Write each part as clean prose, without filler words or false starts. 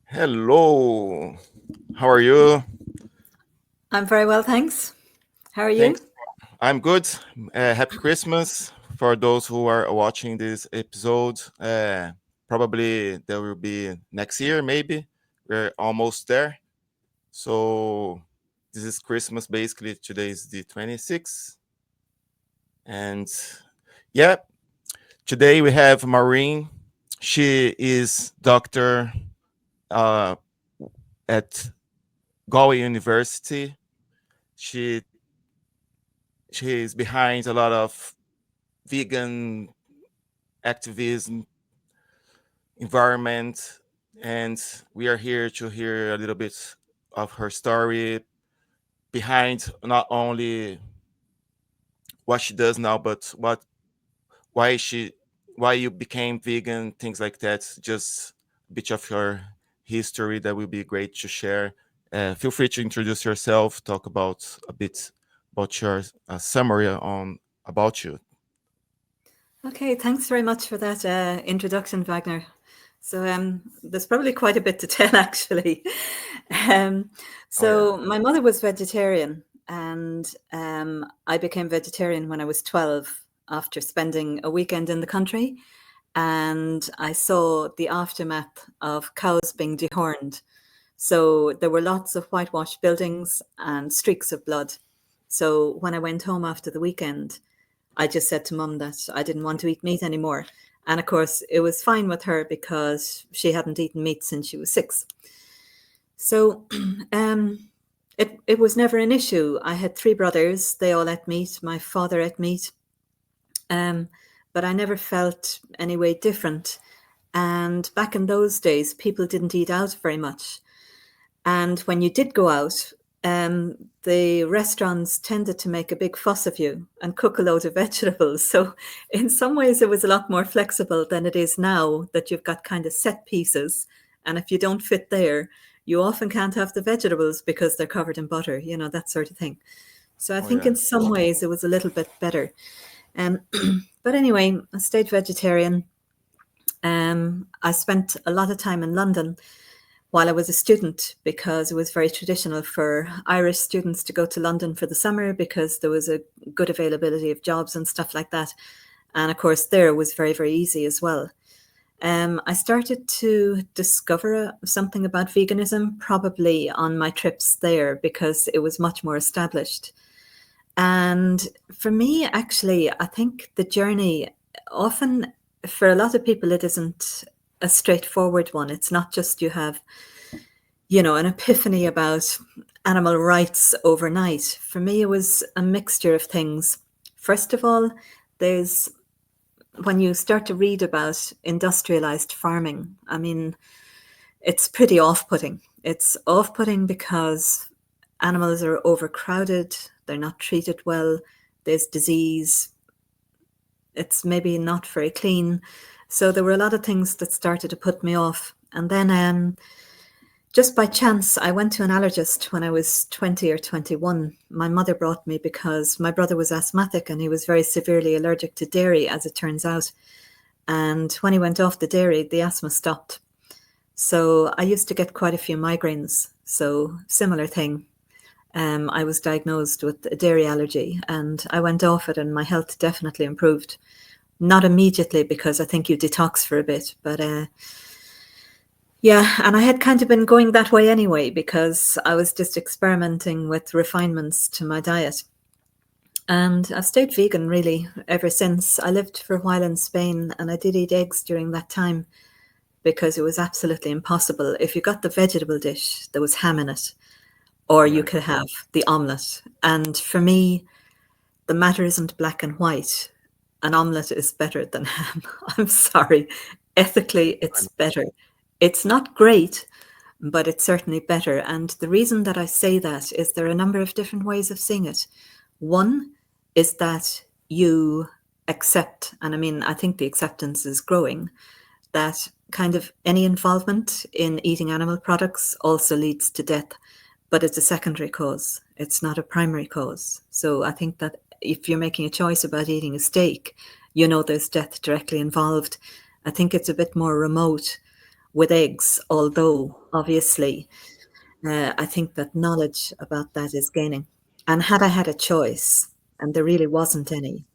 Hello. How are you? I'm very well, thanks. How are you? Thanks. I'm good. Happy Christmas for those who are watching this episode. Probably there will be next year, maybe. We're almost there. So this is Christmas basically. Today is the 26th. And yeah, today we have Maureen. She is doctor uh, at Galway University. She she is behind a lot of vegan activism, environment, and we are here to hear a little bit of her story behind not only what she does now, but why she why you became vegan, things like that. Just a bit of her history that will be great to share. Feel free to introduce yourself, talk about a bit about your summary on about you. Okay, thanks very much for that introduction, Wagner. So there's probably quite a bit to tell, actually. Um, Oh yeah. so my mother was vegetarian, and I became vegetarian when I was 12 after spending a weekend in the country, and I saw the aftermath of cows being dehorned. So there were lots of whitewashed buildings and streaks of blood. So when I went home after the weekend, I just said to mum that I didn't want to eat meat anymore. And of course, it was fine with her because she hadn't eaten meat since she was 6. So it was never an issue. I had 3 brothers. They all ate meat. My father ate meat. Um, but I never felt any way different. And back in those days, people didn't eat out very much. And when you did go out, the restaurants tended to make a big fuss of you and cook a load of vegetables. So, in some ways, it was a lot more flexible than it is now that you've got kind of set pieces. And if you don't fit there, you often can't have the vegetables because they're covered in butter, that sort of thing. So, I Oh think yeah. in some ways it was a little bit better. Um, but anyway, I stayed vegetarian. I spent a lot of time in London while I was a student because it was very traditional for Irish students to go to London for the summer because there was a good availability of jobs and stuff like that. And of course, there it was very, very easy as well. I started to discover something about veganism probably on my trips there because it was much more established. And for me, actually, I think the journey often, for a lot of people, it isn't a straightforward one. It's not just you have an epiphany about animal rights overnight. For me, it was a mixture of things. First of all, there's when you start to read about industrialized farming, I mean, it's pretty off putting. It's off putting because animals are overcrowded, they're not treated well, there's disease, it's maybe not very clean. So there were a lot of things that started to put me off. And then just by chance, I went to an allergist when I was 20 or 21. My mother brought me because my brother was asthmatic and he was very severely allergic to dairy, as it turns out. And when he went off the dairy, the asthma stopped. So I used to get quite a few migraines. So, similar thing. I was diagnosed with a dairy allergy and I went off it, and my health definitely improved. Not immediately because I think you detox for a bit, but yeah, and I had kind of been going that way anyway because I was just experimenting with refinements to my diet. And I've stayed vegan really ever since. I lived for a while in Spain and I did eat eggs during that time because it was absolutely impossible. If you got the vegetable dish, there was ham in it, or you Yeah. could have the omelette. And for me, the matter isn't black and white. An omelette is better than ham. I'm sorry. Ethically, it's better. It's not great, but it's certainly better. And the reason that I say that is there are a number of different ways of seeing it. One is that you accept, and I mean, I think the acceptance is growing, that kind of any involvement in eating animal products also leads to death, but it's a secondary cause. It's not a primary cause. So I think that if you're making a choice about eating a steak, there's death directly involved. I think it's a bit more remote. with eggs, although obviously I think that knowledge about that is gaining. And had I had a choice, and there really wasn't any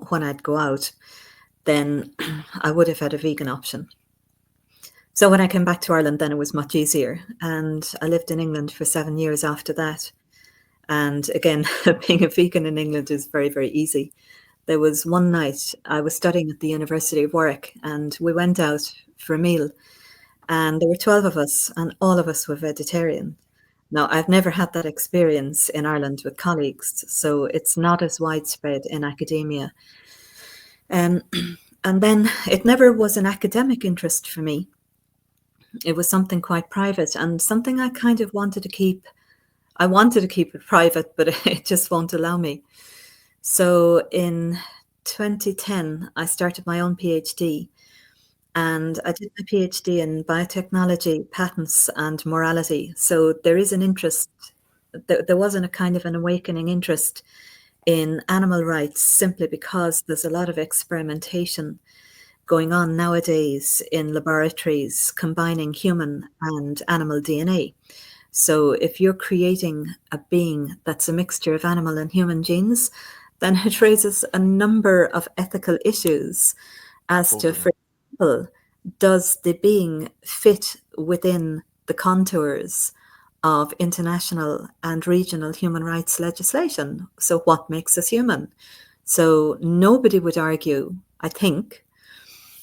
when I'd go out, then I would have had a vegan option. So when I came back to Ireland, then it was much easier. And I lived in England for 7 years after that. And again, being a vegan in England is very, very easy. There was one night I was studying at the University of Warwick, and we went out for a meal, and there were 12 of us, and all of us were vegetarian. Now, I've never had that experience in Ireland with colleagues, so it's not as widespread in academia. Um, and then it never was an academic interest for me. It was something quite private and something I kind of wanted to keep. I wanted to keep it private, but it just won't allow me. So in 2010, I started my own PhD, and I did my PhD in biotechnology, patents, and morality. So there is an interest, there wasn't a kind of an awakening interest in animal rights simply because there's a lot of experimentation going on nowadays in laboratories combining human and animal DNA. So if you're creating a being that's a mixture of animal and human genes, then it raises a number of ethical issues as to, Totally. for example, does the being fit within the contours of international and regional human rights legislation? So what makes us human? So nobody would argue, I think,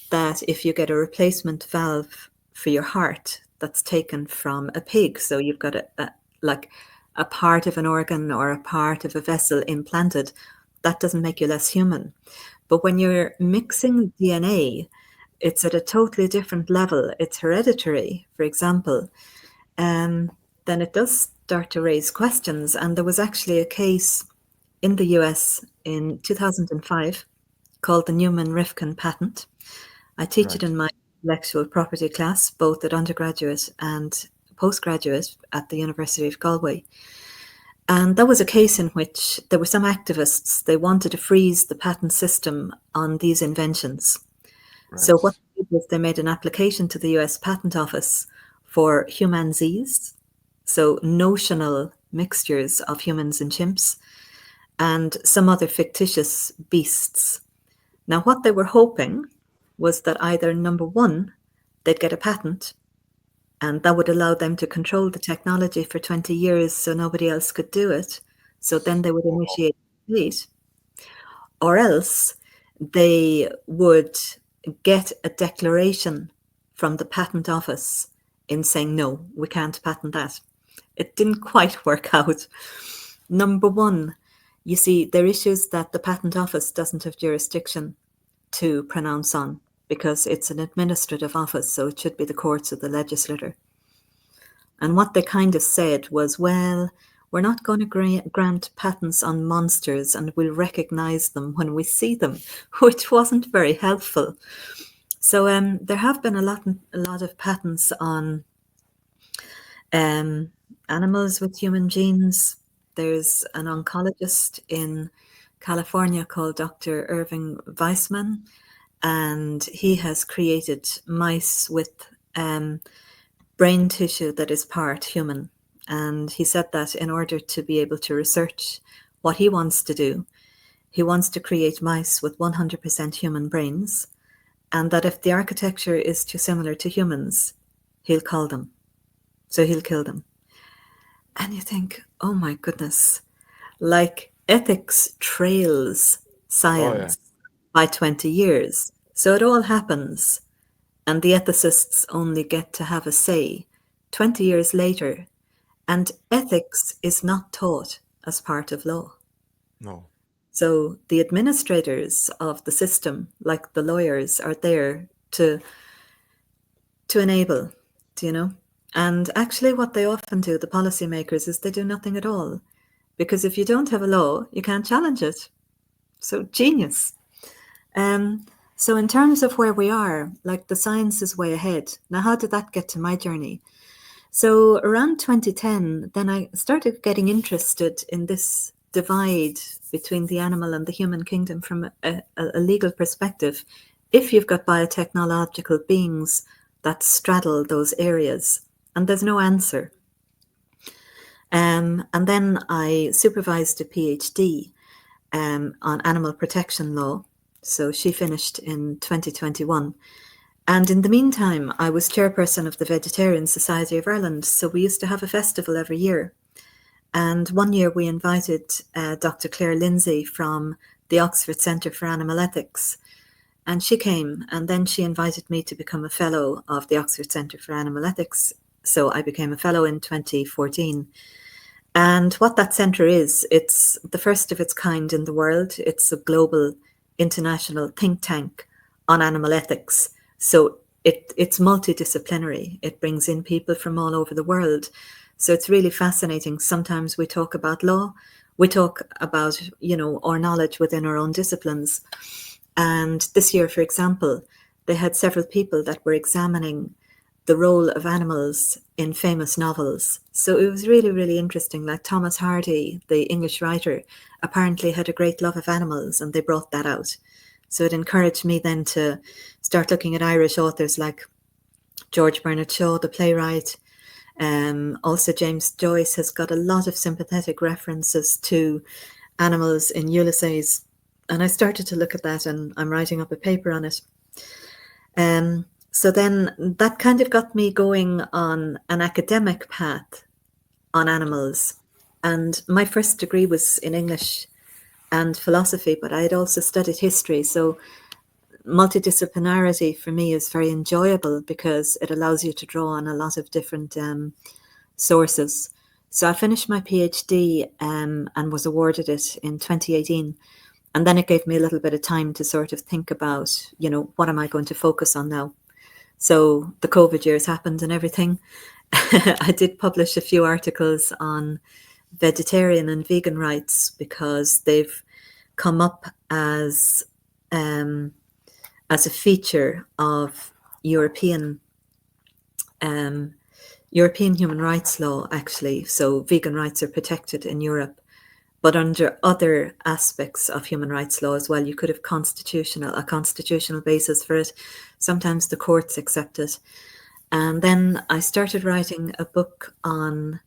that if you get a replacement valve for your heart that's taken from a pig, so you've got like a part of an organ or a part of a vessel implanted, that doesn't make you less human. But when you're mixing DNA, it's at a totally different level. It's hereditary, for example. um, then it does start to raise questions. And there was actually a case in the US in 2005 called the Newman-Rifkin patent. I teach it Right. in my intellectual property class, both at undergraduate and postgraduate at the University of Galway. And that was a case in which there were some activists, they wanted to freeze the patent system on these inventions. So what Right. they did was they made an application to the US Patent Office for humanzees, so notional mixtures of humans and chimps, and some other fictitious beasts. Now, what they were hoping was that either number one, they'd get a patent, and that would allow them to control the technology for 20 years so nobody else could do it. So then they would Wow. initiate debate, or else they would get a declaration from the patent office in saying, no, we can't patent that. It didn't quite work out. Number one, you see, there are issues that the patent office doesn't have jurisdiction to pronounce on because it's an administrative office, so it should be the courts or the legislature. And what they kind of said was, well, we're not going to grant patents on monsters and we'll recognize them when we see them, which wasn't very helpful. So there have been a lot of patents on um, animals with human genes. There's an oncologist in California called Dr. Irving Weissman, and he has created mice with um, brain tissue that is part human. And he said that in order to be able to research what he wants to do, he wants to create mice with 100% human brains, and that if the architecture is too similar to humans, he'll call them. So he'll kill them. And you think, oh my goodness, like ethics trails Oh yeah. science by 20 years. So it all happens, and the ethicists only get to have a say 20 years later. And ethics is not taught as part of law. No. So the administrators of the system, like the lawyers, are there to enable, do you know? And actually, what they often do, the policymakers, is they do nothing at all. Because if you don't have a law, you can't challenge it. So genius. Um, so in terms of where we are, like the science is way ahead. Now, how did that get to my journey? So around 2010, then I started getting interested in this divide between the animal and the human kingdom from a legal perspective. If you've got biotechnological beings, that straddle those areas, and there's no answer. And then I supervised a PhD on animal protection law. So she finished in 2021. And in the meantime, I was chairperson of the Vegetarian Society of Ireland. So we used to have a festival every year. And one year we invited Dr. Claire Lindsay from the Oxford Centre for Animal Ethics. And she came, and then she invited me to become a fellow of the Oxford Centre for Animal Ethics. So I became a fellow in 2014. And what that centre is, it's the first of its kind in the world. It's a global international think tank on animal ethics. So it's multidisciplinary. It brings in people from all over the world. So it's really fascinating. Sometimes we talk about law, we talk about, our knowledge within our own disciplines. And this year, for example, they had several people that were examining the role of animals in famous novels. So it was really, really interesting. Like Thomas Hardy, the English writer, apparently had a great love of animals, and they brought that out. So it encouraged me then to start looking at Irish authors like George Bernard Shaw, the playwright. Also, James Joyce has got a lot of sympathetic references to animals in Ulysses. And I started to look at that, and I'm writing up a paper on it. So then that kind of got me going on an academic path on animals. And my first degree was in English and philosophy, but I had also studied history. So multidisciplinarity for me is very enjoyable because it allows you to draw on a lot of different sources. So I finished my PhD and was awarded it in 2018. And then it gave me a little bit of time to sort of think about, what am I going to focus on now? So the COVID years happened and everything. I did publish a few articles on vegetarian and vegan rights because they've come up as a feature of European human rights law, actually. So vegan rights are protected in Europe. But under other aspects of human rights law as well, you could have a constitutional basis for it. Sometimes the courts accept it. And then I started writing a book on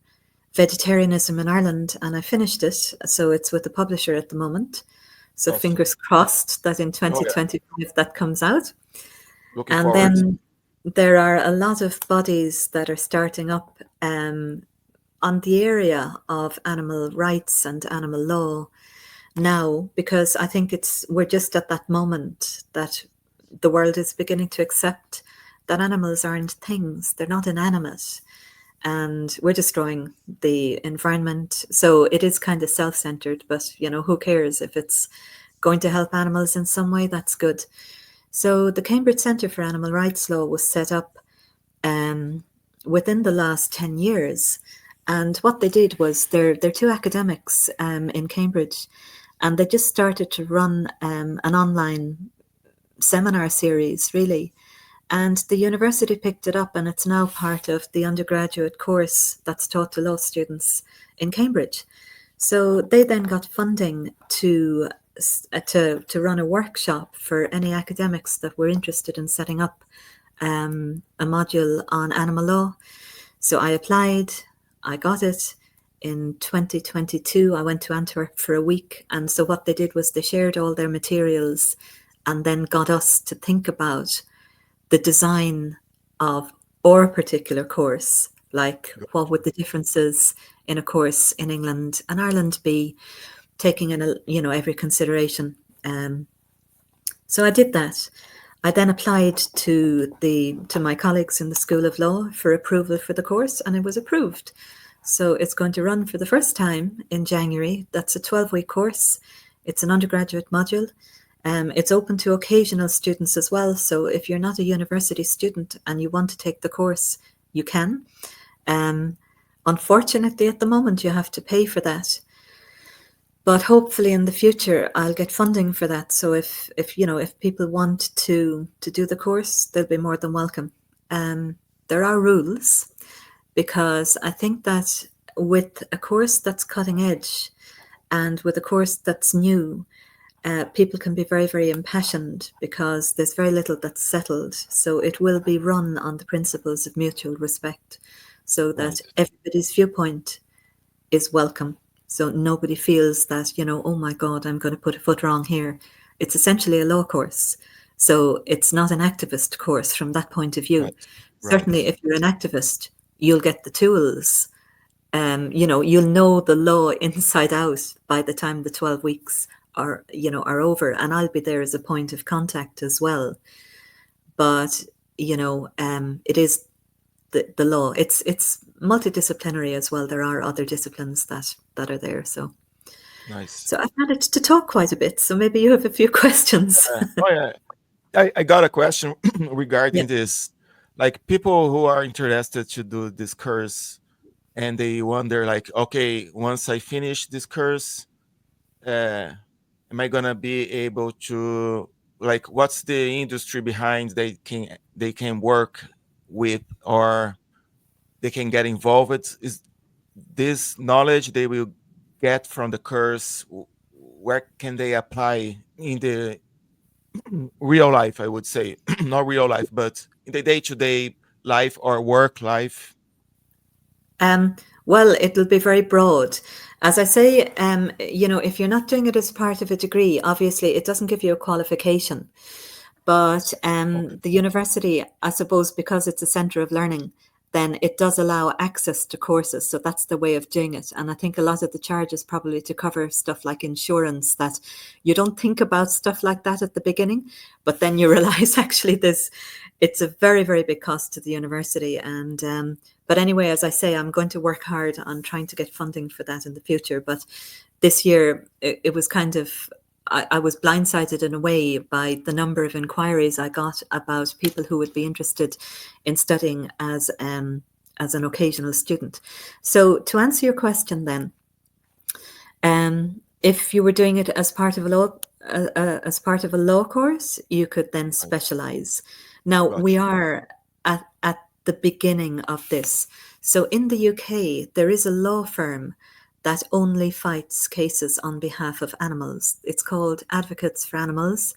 vegetarianism in Ireland, and I finished it. So it's with the publisher at the moment. So Awesome. fingers crossed that in Oh yeah. 2025 that comes out. Looking And forward. then there are a lot of bodies that are starting up on the area of animal rights and animal law now, because I think we're just at that moment that the world is beginning to accept that animals aren't things, they're not inanimate, and we're destroying the environment. So it is kind of self-centered, but who cares if it's going to help animals in some way? That's good. So the Cambridge Centre for Animal Rights Law was set up within the last 10 years. And what they did was they're two academics in Cambridge, and they just started to run an online seminar series, really. And the university picked it up, and it's now part of the undergraduate course that's taught to law students in Cambridge. So they then got funding to run a workshop for any academics that were interested in setting up a module on animal law. So I applied, I got it. In 2022, I went to Antwerp for a week. And so what they did was they shared all their materials and then got us to think about the design of our particular course. Like, what would the differences in a course in England and Ireland be, taking in every consideration. So I did that. I then applied to my colleagues in the School of Law for approval for the course, and it was approved. So it's going to run for the first time in January. That's a 12-week course. It's an undergraduate module. It's open to occasional students as well. So if you're not a university student and you want to take the course, you can. Unfortunately, at the moment, you have to pay for that. But hopefully in the future, I'll get funding for that. So if people want to do the course, they'll be more than welcome. There are rules, because I think that with a course that's cutting edge and with a course that's new, people can be very, very impassioned because there's very little that's settled. So it will be run on the principles of mutual respect so that Right. everybody's viewpoint is welcome. So nobody feels that, oh my God, I'm going to put a foot wrong here. It's essentially a law course. So it's not an activist course from that point of view. Right. Certainly, Right. if you're an activist, you'll get the tools. You'll know the law inside out by the time the 12 weeks are over, and I'll be there as a point of contact as well. But it is the law. It's multidisciplinary as well. There are other disciplines that are there. So Nice. I've managed to talk quite a bit. So maybe you have a few questions. Oh yeah. I got a question Yeah. regarding this. Like people who are interested to do this course and they wonder like, okay, once I finish this course, uh, am I gonna be able to like what's the industry behind they can work with or they can get involved? Is this knowledge they will get from the course where can they apply in the real life, I would say, not real life, but in the day-to-day life or work life? Um, well, it'll be very broad. As I say, if you're not doing it as part of a degree, obviously it doesn't give you a qualification. But Okay. the university, I suppose, because it's a centre of learning, then it does allow access to courses. So that's the way of doing it. And I think a lot of the charge is probably to cover stuff like insurance that you don't think about stuff like that at the beginning, but then you realize actually it's a very, very big cost to the university. And but anyway, as I say, I'm going to work hard on trying to get funding for that in the future. But this year, it was kind of I was blindsided in a way by the number of inquiries I got about people who would be interested in studying as an occasional student. So to answer your question, then, if you were doing it as part of a law course, you could then Right. specialize. Now we Gotcha. are at the beginning of this. So in the UK, there is a law firm that only fights cases on behalf of animals. It's called Advocates for Animals.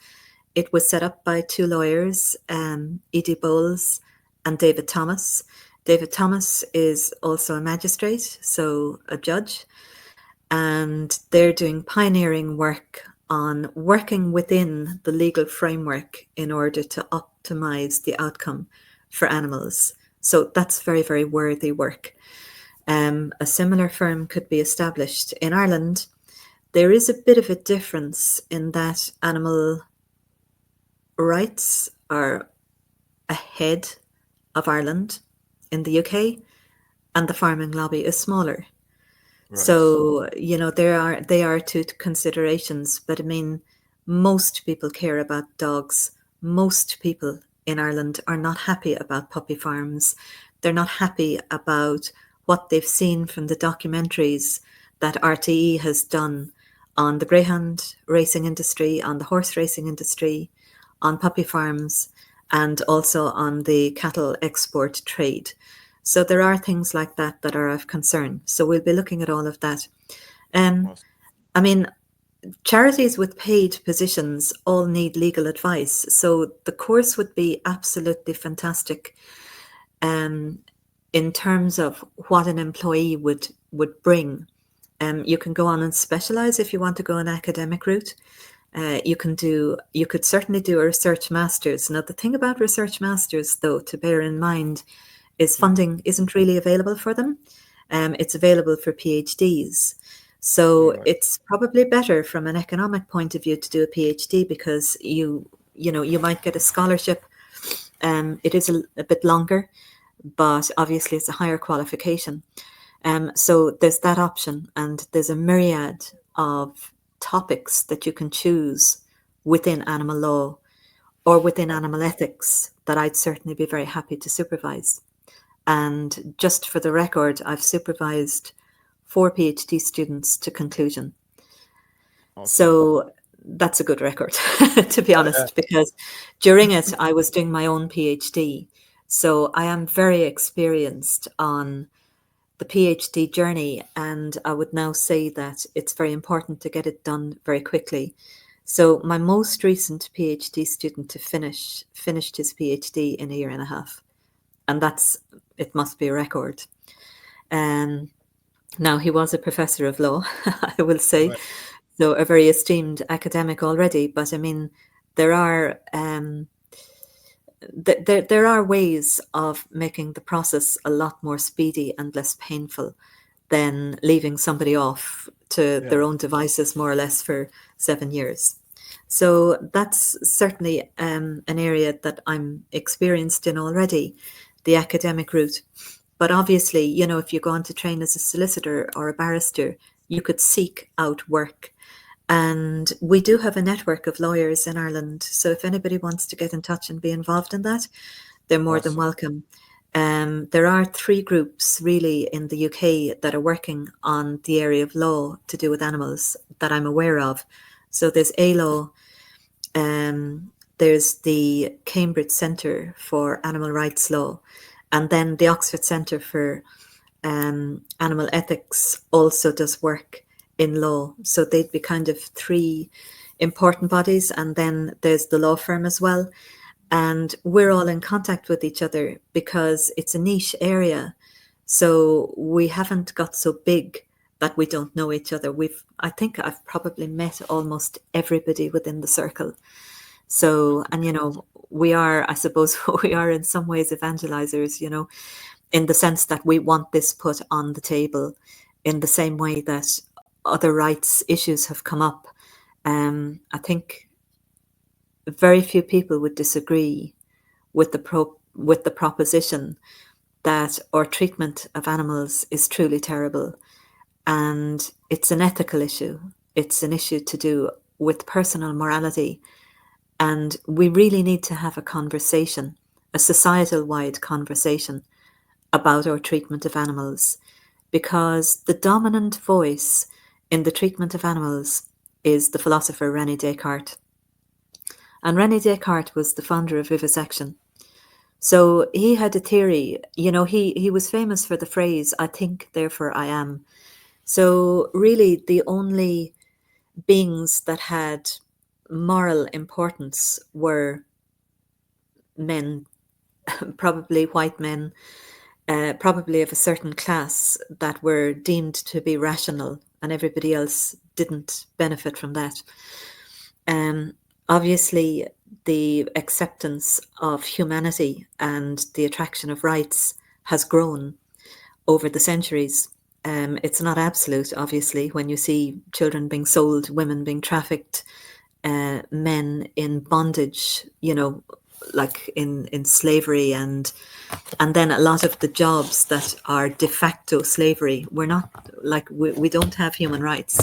It was set up by two lawyers, Edie Bowles and David Thomas. David Thomas is also a magistrate, so a judge, and they're doing pioneering work on working within the legal framework in order to optimize the outcome for animals. So that's very, very worthy work. A similar firm could be established in Ireland. There is a bit of a difference in that animal rights are ahead of Ireland in the UK, and the farming lobby is smaller. Right. So, they are two considerations, but I mean, most people care about dogs. Most people in Ireland are not happy about puppy farms. They're not happy about what they've seen from the documentaries that RTE has done on the greyhound racing industry, on the horse racing industry, on puppy farms, and also on the cattle export trade. So there are things like that that are of concern. So we'll be looking at all of that. Um, Awesome. I mean, charities with paid positions all need legal advice. So the course would be absolutely fantastic um, in terms of what an employee would bring. You can go on and specialize if you want to go an academic route. You could certainly do a research masters. Now, the thing about research masters, though, to bear in mind, is Mhm. funding isn't really available for them. It's available for PhDs. All So right. it's probably better from an economic point of view to do a PhD because you might get a scholarship. It is a bit longer, but obviously it's a higher qualification. So there's that option, and there's a myriad of topics that you can choose within animal law or within Right. animal ethics that I'd certainly be very happy to supervise. And just for the record, I've supervised four PhD students to conclusion. Awesome. So that's a good record, to be Yeah. honest, because during it, I was doing my own PhD. So I am very experienced on the PhD journey. And I would now say that it's very important to get it done very quickly. So my most recent PhD student to finished his PhD in a year and a half, and it must be a record. Um, Now he was a professor of law, I will say, Right. so a very esteemed academic already. But I mean, there are there are ways of making the process a lot more speedy and less painful than leaving somebody off to their Yeah. own devices more or less for 7 years. So that's certainly an area that I'm experienced in already, the academic route. But obviously, if you go on to train as a solicitor or a barrister, you could seek out work. And we do have a network of lawyers in Ireland. So if anybody wants to get in touch and be involved in that, they're more than Awesome. welcome. There are three groups really in the UK that are working on the area of law to do with animals that I'm aware of. So there's ALAW, there's the Cambridge Centre for Animal Rights Law, and then the Oxford Centre for Animal Ethics also does work in law. So they'd be kind of three important bodies, and then there's the law firm as well. And we're all in contact with each other because it's a niche area. So we haven't got so big that we don't know each other. I think I've probably met almost everybody within the circle. So, and we are, I suppose, we are in some ways evangelizers, in the sense that we want this put on the table in the same way that other rights issues have come up. I think very few people would disagree with with the proposition that our treatment of animals is truly terrible, and it's an ethical issue. It's an issue to do with personal morality, and we really need to have a conversation, a societal wide conversation about our treatment of animals, because the dominant voice in the treatment of animals is the philosopher René Descartes. And René Descartes was the founder of vivisection. So he had a theory, he was famous for the phrase, I think, therefore I am. So really, the only beings that had moral importance were men, probably white men, probably of a certain class that were deemed to be rational, and everybody else didn't benefit from that. Um, Obviously, the acceptance of humanity and the attraction of rights has grown over the centuries. It's not absolute, obviously, when you see children being sold, women being trafficked, men in bondage, like in slavery, and then a lot of the jobs that are de facto slavery. We're not like we don't have human rights.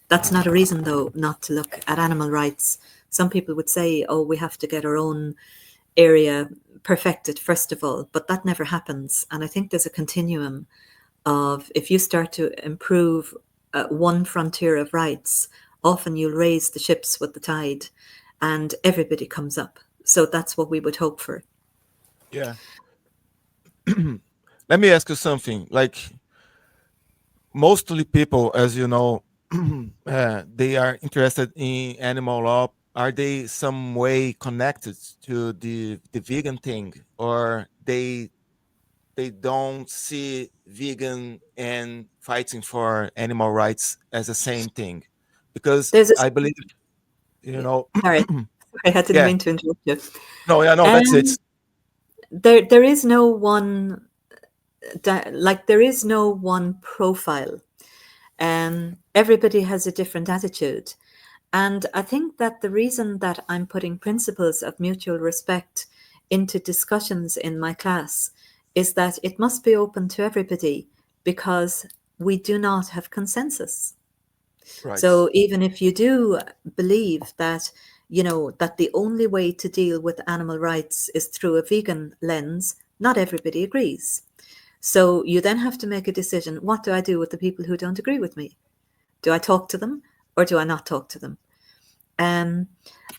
That's not a reason, though, not to look at animal rights. Some people would say, oh, we have to get our own area perfected first of all, but that never happens. And I think there's a continuum of, if you start to improve one frontier of rights, often you'll raise the ships with the tide and everybody comes up. So that's what we would hope for. Yeah. Let me ask you something. Like mostly people, as you know, they are interested in animal law. Are they some way connected to the vegan thing, or they don't see vegan and fighting for animal rights as the same thing? Because There's a, I believe, you know, sorry, I didn't yeah, mean to interrupt you. no, yeah, no, that's it. Um, there is no one, like there is no one profile. Everybody has a different attitude. And I think that the reason that I'm putting principles of mutual respect into discussions in my class is that it must be open to everybody because we do not have consensus. Right. So even if you do believe that, that the only way to deal with animal rights is through a vegan lens, not everybody agrees. So you then have to make a decision. What do I do with the people who don't agree with me? Do I talk to them or do I not talk to them? Um,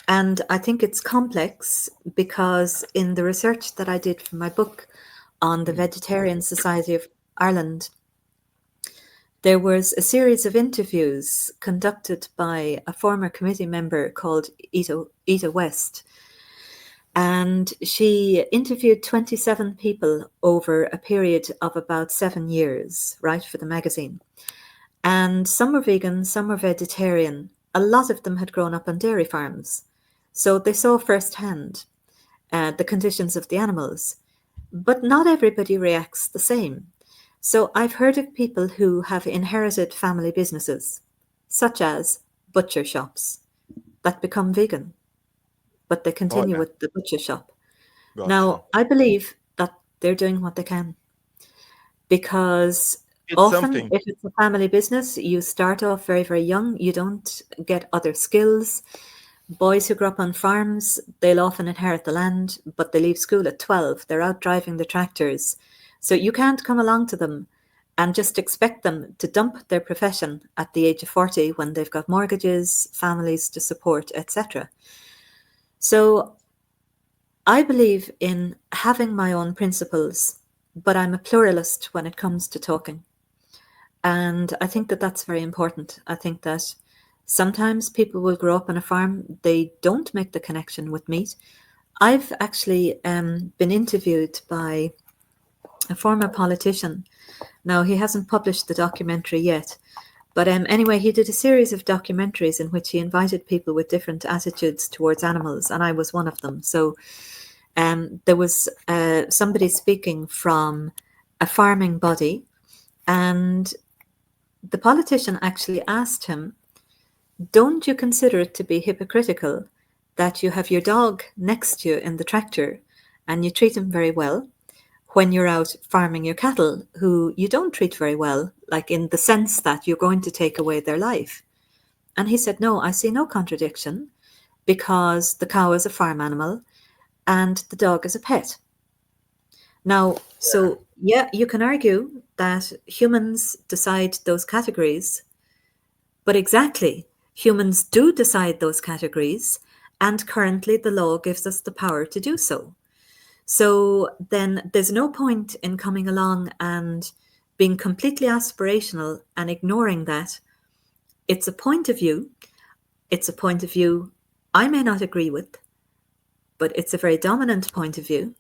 and I think it's complex because in the research that I did for my book on the Mm. Vegetarian Society of Ireland, there was a series of interviews conducted by a former committee member called Ita West, and she interviewed 27 people over a period of about 7 years, right, for the magazine. And some were vegan, some were vegetarian. A lot of them had grown up on dairy farms. So they saw firsthand the conditions of the animals. But not everybody reacts the same. So I've heard of people who have inherited family businesses, such as butcher shops, that become vegan, but they Oh continue yeah, with the butcher shop. gotcha. Now, I believe that they're doing what they can, because It's often, something. if it's a family business, you start off very, very young. You don't get other skills. Boys who grow up on farms, they'll often inherit the land, but they leave school at 12. They're out driving the tractors. So you can't come along to them and just expect them to dump their profession at the age of 40 when they've got mortgages, families to support, etc. So I believe in having my own principles, but I'm a pluralist when it comes to talking. And I think that that's very important. I think that sometimes people will grow up on a farm, they don't make the connection with meat. I've actually been interviewed by a former politician. Now, he hasn't published the documentary yet, but anyway, he did a series of documentaries in which he invited people with different attitudes towards animals, and I was one of them. So there was somebody speaking from a farming body, and the politician actually asked him, don't you consider it to be hypocritical that you have your dog next to you in the tractor and you treat him very well when you're out farming your cattle, who you don't treat very well, like in the sense that you're going to take away their life? And he said, no, I see no contradiction, because the cow is a farm animal and the dog is a pet. Now, so yeah, you can argue that humans decide those categories, but exactly, humans do decide those categories, and currently the law gives us the power to do so. So then there's no point in coming along and being completely aspirational and ignoring that. It's a point of view. It's a point of view I may not agree with, but it's a very dominant point of view.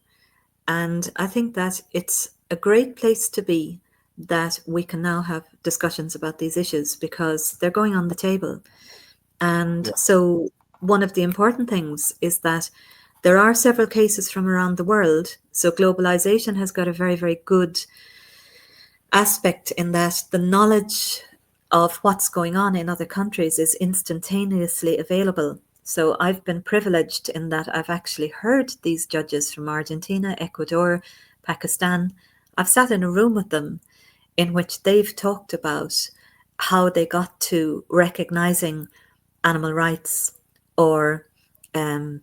And I think that it's a great place to be, that we can now have discussions about these issues because they're going on the table. And Yeah, so, one of the important things is that there are several cases from around the world. So, globalization has got a very, very good aspect in that the knowledge of what's going on in other countries is instantaneously available. So I've been privileged in that I've actually heard these judges from Argentina, Ecuador, Pakistan. I've sat in a room with them in which they've talked about how they got to recognizing animal rights, or um,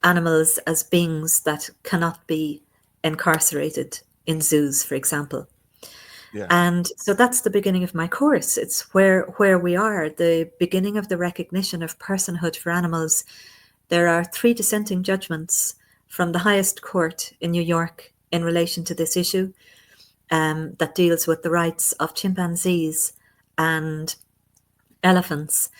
animals as beings that cannot be incarcerated in zoos, for example. yeah, And so that's the beginning of my course. It's where we are, the beginning of the recognition of personhood for animals. There are 3 dissenting judgments from the highest court in New York in relation to this issue, that deals with the rights of chimpanzees and elephants.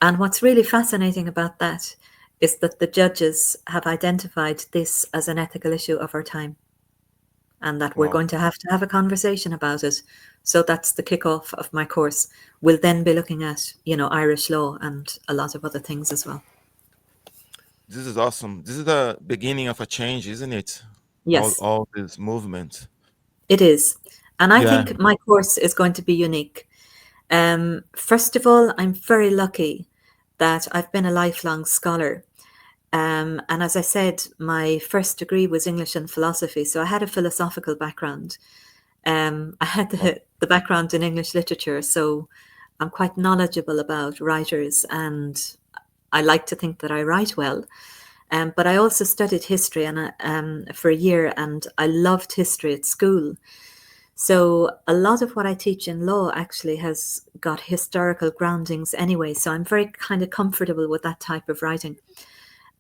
And what's really fascinating about that is that the judges have identified this as an ethical issue of our time, and that we're wow. going to have a conversation about it. So that's the kickoff of my course. We'll then be looking at, Irish law and a lot of other things as well. This is awesome. This is the beginning of a change, isn't it? Yes, All this movement. it is. And I Yeah, think my course is going to be unique. First of all, I'm very lucky that I've been a lifelong scholar. And as I said, my first degree was English and philosophy. So I had a philosophical background. I had wow. the background in English literature, so I'm quite knowledgeable about writers, and I like to think that I write well. But I also studied history for a year, and I loved history at school. So a lot of what I teach in law actually has got historical groundings anyway. So I'm very kind of comfortable with that type of writing.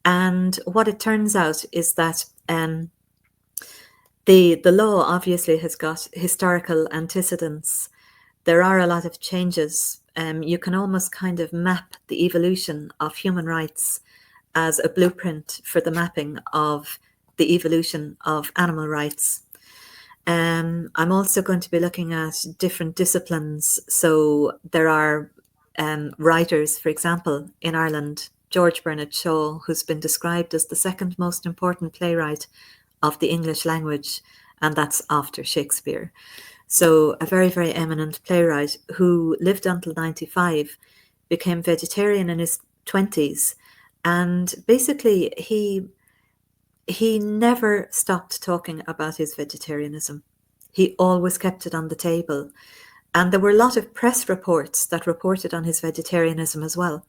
And what it turns out is that the law obviously has got historical antecedents, there are a lot of changes. You can almost kind of map the evolution of human rights as a blueprint for the mapping of the evolution of animal rights. I'm also going to be looking at different disciplines. So there are writers, for example, in Ireland, George Bernard Shaw, who's been described as the second most important playwright of the English language, and that's after Shakespeare. So, a very, very eminent playwright who lived until 95, became vegetarian in his 20s, and basically he never stopped talking about his vegetarianism. He always kept it on the table. And there were a lot of press reports that reported on his vegetarianism as well.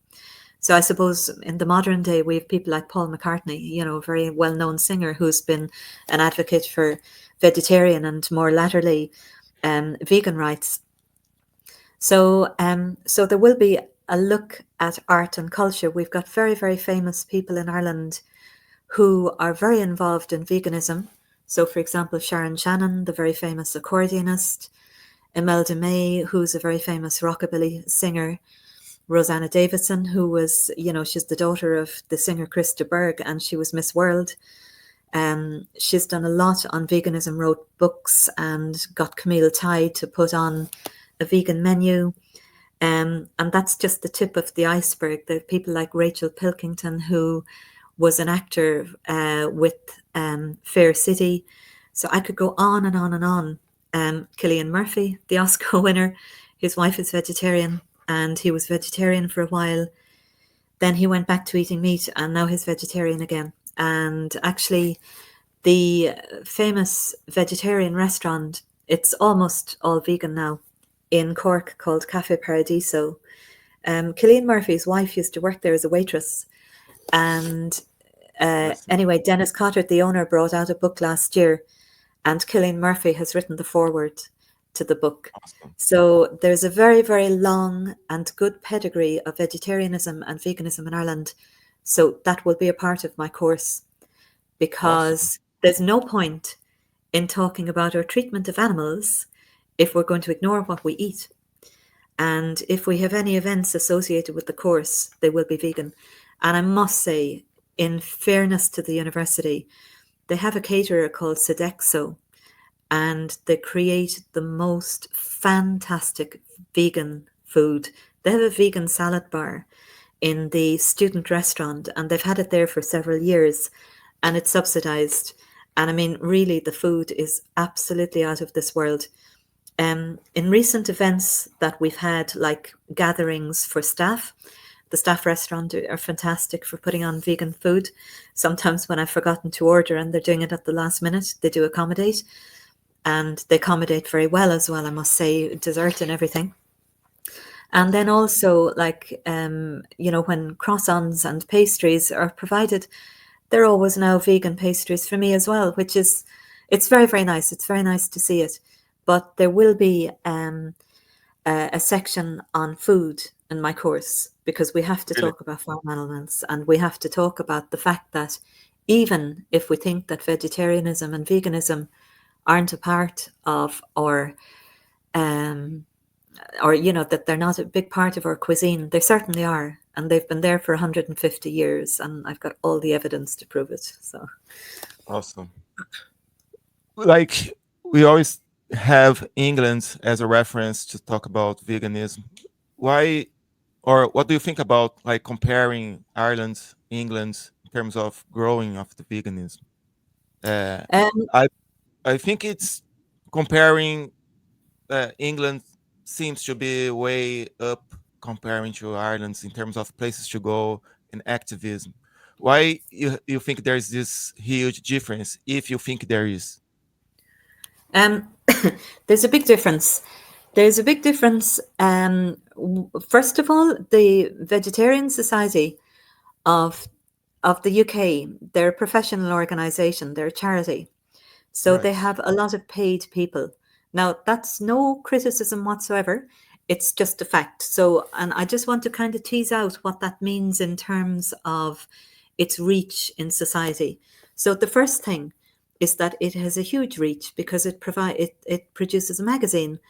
So I suppose in the modern day, we have people like Paul McCartney, a very well known singer who's been an advocate for vegetarian and more latterly vegan rights. So there will be a look at art and culture. We've got very, very famous people in Ireland who are very involved in veganism. So, for example, Sharon Shannon, the very famous accordionist, Imelda May, who's a very famous rockabilly singer, Rosanna Davidson, who was, she's the daughter of the singer Chris de Burgh, and she was Miss World. She's done a lot on veganism, wrote books, and got Camille Tye to put on a vegan menu. And that's just the tip of the iceberg. There are people like Rachel Pilkington, who was an actor with Fair City. So I could go on and on and on. Cillian Murphy, the Oscar winner, his wife is vegetarian, and he was vegetarian for a while. Then he went back to eating meat, and now he's vegetarian again. And actually, the famous vegetarian restaurant, it's almost all vegan now, in Cork, called Cafe Paradiso. Cillian Murphy's wife used to work there as a waitress. And anyway, Dennis Cotter, the owner, brought out a book last year, and Cillian Murphy has written the foreword to the book. Awesome. So there's a very, very long and good pedigree of vegetarianism and veganism in Ireland. So that will be a part of my course, Awesome. because there's no point in talking about our treatment of animals if we're going to ignore what we eat. And if we have any events associated with the course, they will be vegan. And I must say, in fairness to the university, they have a caterer called Sodexo, and they create the most fantastic vegan food. They have a vegan salad bar in the student restaurant, and they've had it there for several years, and it's subsidized. And I mean, really, the food is absolutely out of this world. In recent events that we've had, like gatherings for staff, the staff restaurant are fantastic for putting on vegan food. Sometimes when I've forgotten to order and they're doing it at the last minute, they do accommodate. And they accommodate very well as well, I must say, dessert and everything. And then also, like, when croissants and pastries are provided, they're always now vegan pastries for me as well, it's very, very nice. It's very nice to see it. But there will be a section on food in my course, because we have to Really talk about farm animals, and we have to talk about the fact that even if we think that vegetarianism and veganism aren't a part of our or that they're not a big part of our cuisine, they certainly are, and they've been there for 150 years, and I've got all the evidence to prove it. So awesome. Like, we always have England as a reference to talk about veganism. Why, or what do you think about like comparing Ireland, England in terms of growing of the veganism? Uh, um, I I think it's comparing England seems to be way up comparing to Ireland in terms of places to go and activism. Why you think there's this huge difference, if you think there is? um, there's a big difference. There's a big difference. First of all, the Vegetarian Society of the UK, they're a professional organisation, they're a charity. So they Right. have a lot of paid people. Now, that's no criticism whatsoever. It's just a fact. So, and I just want to kind of tease out what that means in terms of its reach in society. So, the first thing is that it has a huge reach because it produces a magazine,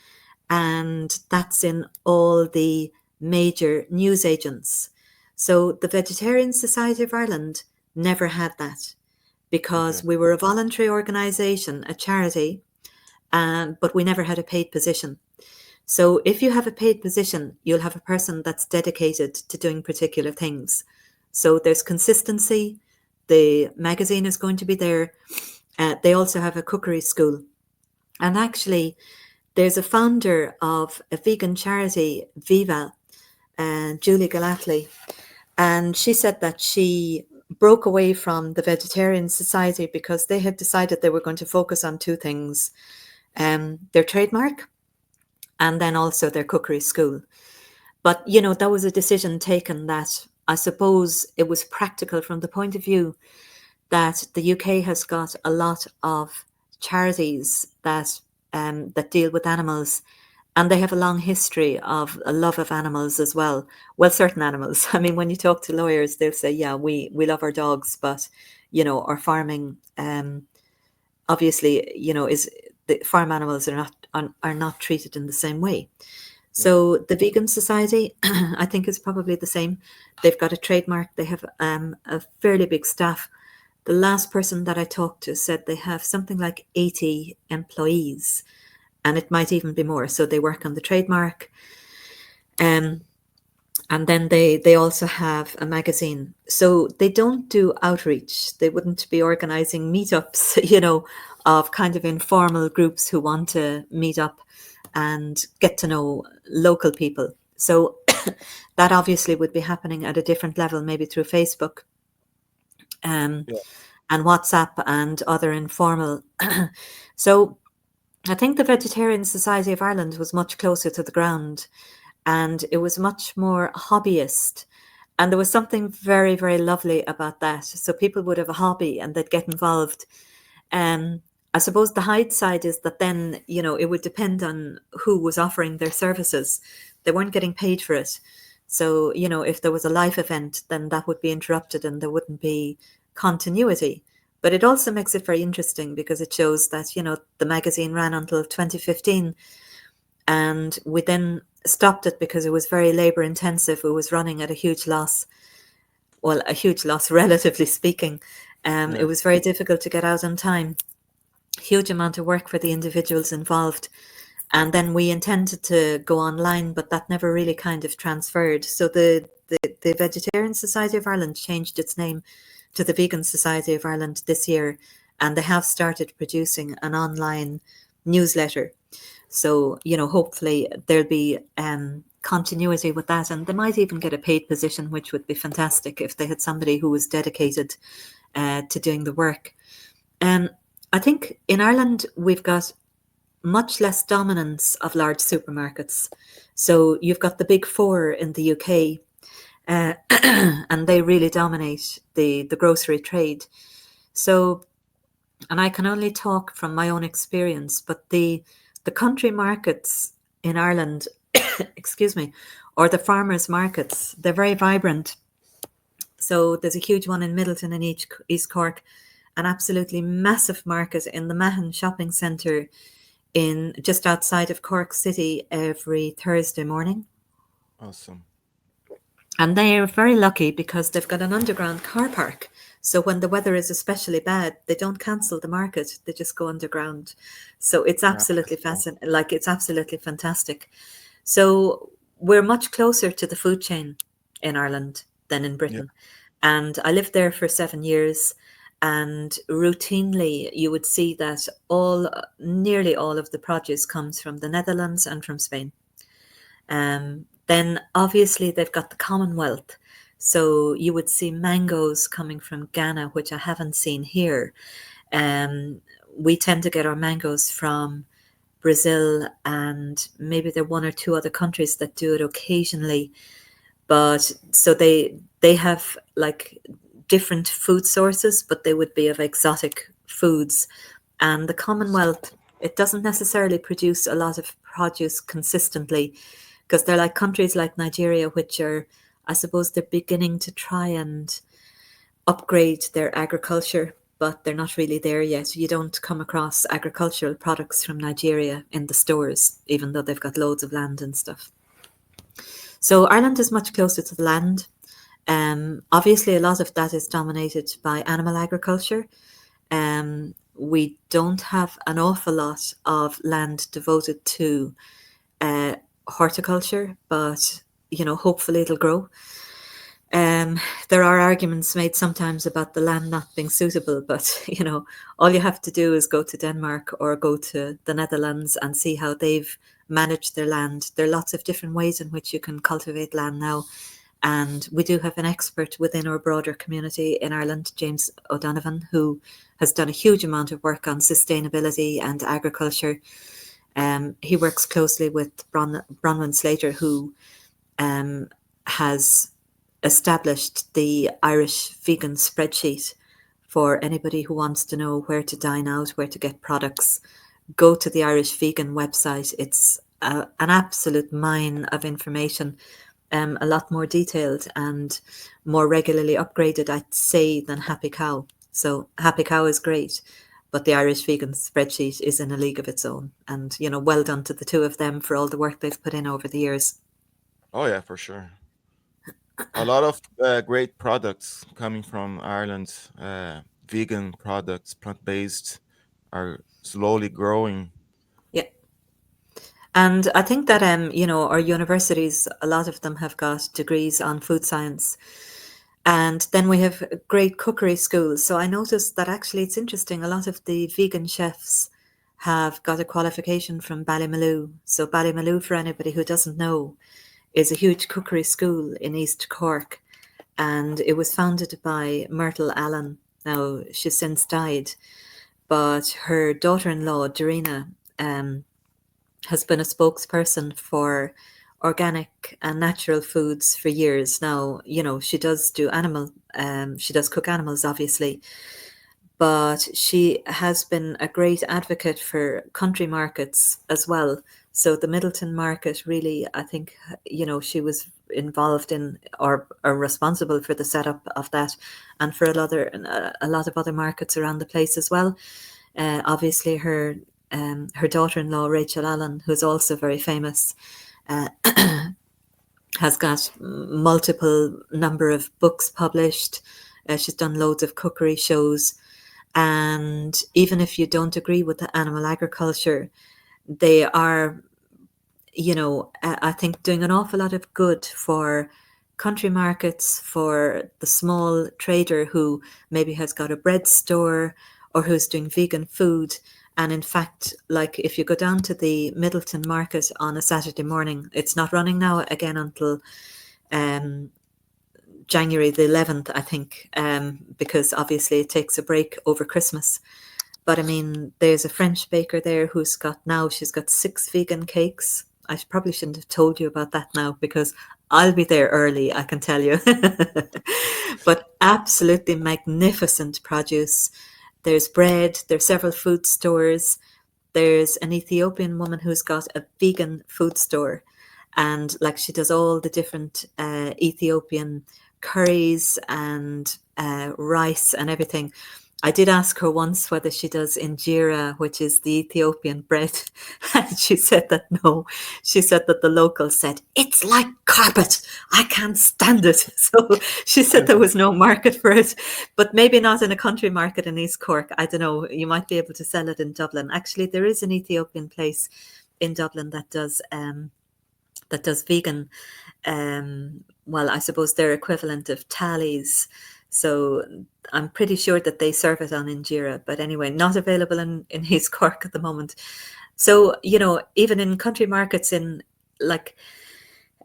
and that's in all the major news agents. So the Vegetarian Society of Ireland never had that because Okay. we were a voluntary organisation, a charity, but we never had a paid position. So if you have a paid position, you'll have a person that's dedicated to doing particular things. So there's consistency. The magazine is going to be there. They also have a cookery school. And actually, there's a founder of a vegan charity, Viva, Julie Galathley, and she said that she broke away from the Vegetarian Society because they had decided they were going to focus on two things, their trademark and then also their cookery school. But, that was a decision taken that I suppose it was practical from the point of view that the UK has got a lot of charities that deal with animals, and they have a long history of a love of animals as well. Well, certain animals. I mean, when you talk to lawyers, they'll say, "Yeah, we love our dogs, but our farming, obviously, is the farm animals are not treated in the same way." Yeah. So the Vegan Society, I think, is probably the same. They've got a trademark. They have a fairly big staff. The last person that I talked to said they have something like 80 employees, and it might even be more. So they work on the trademark. Um, and then they also have a magazine. So they don't do outreach. They wouldn't be organizing meetups, of kind of informal groups who want to meet up and get to know local people. So that obviously would be happening at a different level, maybe through Facebook, um, Yeah. and WhatsApp and other informal. So I think the Vegetarian Society of Ireland was much closer to the ground, and it was much more hobbyist. And there was something very, very lovely about that. So people would have a hobby and they'd get involved. Um, I suppose the hide side is that then, it would depend on who was offering their services. They weren't getting paid for it. So, if there was a live event, then that would be interrupted and there wouldn't be continuity. But it also makes it very interesting because it shows that, the magazine ran until 2015, and we then stopped it because it was very labor intensive. It was running at a huge loss. Well, a huge loss, relatively speaking. It Yeah. was very difficult to get out on time. Huge amount of work for the individuals involved. And then we intended to go online, but that never really kind of transferred. So the Vegetarian Society of Ireland changed its name to the Vegan Society of Ireland this year, and they have started producing an online newsletter. So, hopefully there'll be continuity with that, and they might even get a paid position, which would be fantastic if they had somebody who was dedicated to doing the work. Um, I think in Ireland we've got much less dominance of large supermarkets. So you've got the big four in the UK, and they really dominate the grocery trade. So, and I can only talk from my own experience, but the country markets in Ireland, excuse me, or the farmers markets, they're very vibrant. So there's a huge one in Middleton and East Cork, an absolutely massive market in the Mahon shopping centre in just outside of Cork City every Thursday morning. Awesome. And they are very lucky because they've got an underground car park. So when the weather is especially bad, they don't cancel the market; they just go underground. So it's Yeah. absolutely fascinating. Like it's absolutely fantastic. So we're much closer to the food chain in Ireland than in Yeah. Britain. And I lived there for 7 years. And routinely, you would see that nearly all of the produce comes from the Netherlands and from Spain. Then obviously they've got the Commonwealth. So you would see mangoes coming from Ghana, which I haven't seen here. Um, we tend to get our mangoes from Brazil, and maybe there are one or two other countries that do it occasionally. But so they have like different food sources, but they would be of exotic foods. And the Commonwealth, it doesn't necessarily produce a lot of produce consistently because they're like countries like Nigeria, which are, I suppose, they're beginning to try and upgrade their agriculture. but they're not really there yet. You don't come across agricultural products from Nigeria in the stores, even though they've got loads of land and stuff. So Ireland is much closer to the land. Obviously, a lot of that is dominated by animal agriculture. We don't have an awful lot of land devoted to uh, horticulture, but hopefully it'll grow. There are arguments made sometimes about the land not being suitable, but all you have to do is go to Denmark or go to the Netherlands and see how they've managed their land. There are lots of different ways in which you can cultivate land now. And we do have an expert within our broader community in Ireland, James O'Donovan, who has done a huge amount of work on sustainability and agriculture. He works closely with Bronwyn Slater, who has established the Irish vegan spreadsheet for anybody who wants to know where to dine out, where to get products. Go to the Irish vegan website. It's an absolute mine of information, a lot more detailed and more regularly upgraded, I'd say, than Happy Cow. So Happy Cow is great, but the Irish vegan spreadsheet is in a league of its own. And, well done to the two of them for all the work they've put in over the years. Oh yeah, for sure. A lot of great products coming from Ireland. Vegan products, plant-based, are slowly growing. Yeah. And I think that, our universities, a lot of them have got degrees on food science. And then we have great cookery schools. So I noticed that actually it's interesting. A lot of the vegan chefs have got a qualification from Ballymaloe. So Ballymaloe, for anybody who doesn't know, is a huge cookery school in East Cork. And it was founded by Myrtle Allen. Now, she's since died, but her daughter-in-law, Dorina, has been a spokesperson for organic and natural foods for years now. She does do she does cook animals, obviously, but she has been a great advocate for country markets as well. So the Middleton market, really, I think, she was involved in or responsible for the setup of that, and for a lot of other markets around the place as well. Obviously, her daughter-in-law, Rachel Allen, who's also very famous, uh, has got multiple number of books published. She's done loads of cookery shows. And even if you don't agree with the animal agriculture, they are, I think doing an awful lot of good for country markets, for the small trader who maybe has got a bread store or who's doing vegan food. And in fact, like if you go down to the Middleton market on a Saturday morning, it's not running now again until January the 11th, I think, because obviously it takes a break over Christmas. But I mean, there's a French baker there she's got 6 vegan cakes. I probably shouldn't have told you about that now because I'll be there early, I can tell you. But absolutely magnificent produce. There's bread, there's several food stores. There's an Ethiopian woman who's got a vegan food store. And like she does all the different Ethiopian curries and rice and everything. I did ask her once whether she does injera, which is the Ethiopian bread, and she said that no. She said that the locals said, it's like carpet. I can't stand it. So she said there was no market for it, but maybe not in a country market in East Cork. I don't know. You might be able to sell it in Dublin. Actually, there is an Ethiopian place in Dublin that does vegan. Well, I suppose their equivalent of tallies. So I'm pretty sure that they serve it on injera, but anyway, not available in East Cork at the moment. So, even in country markets in like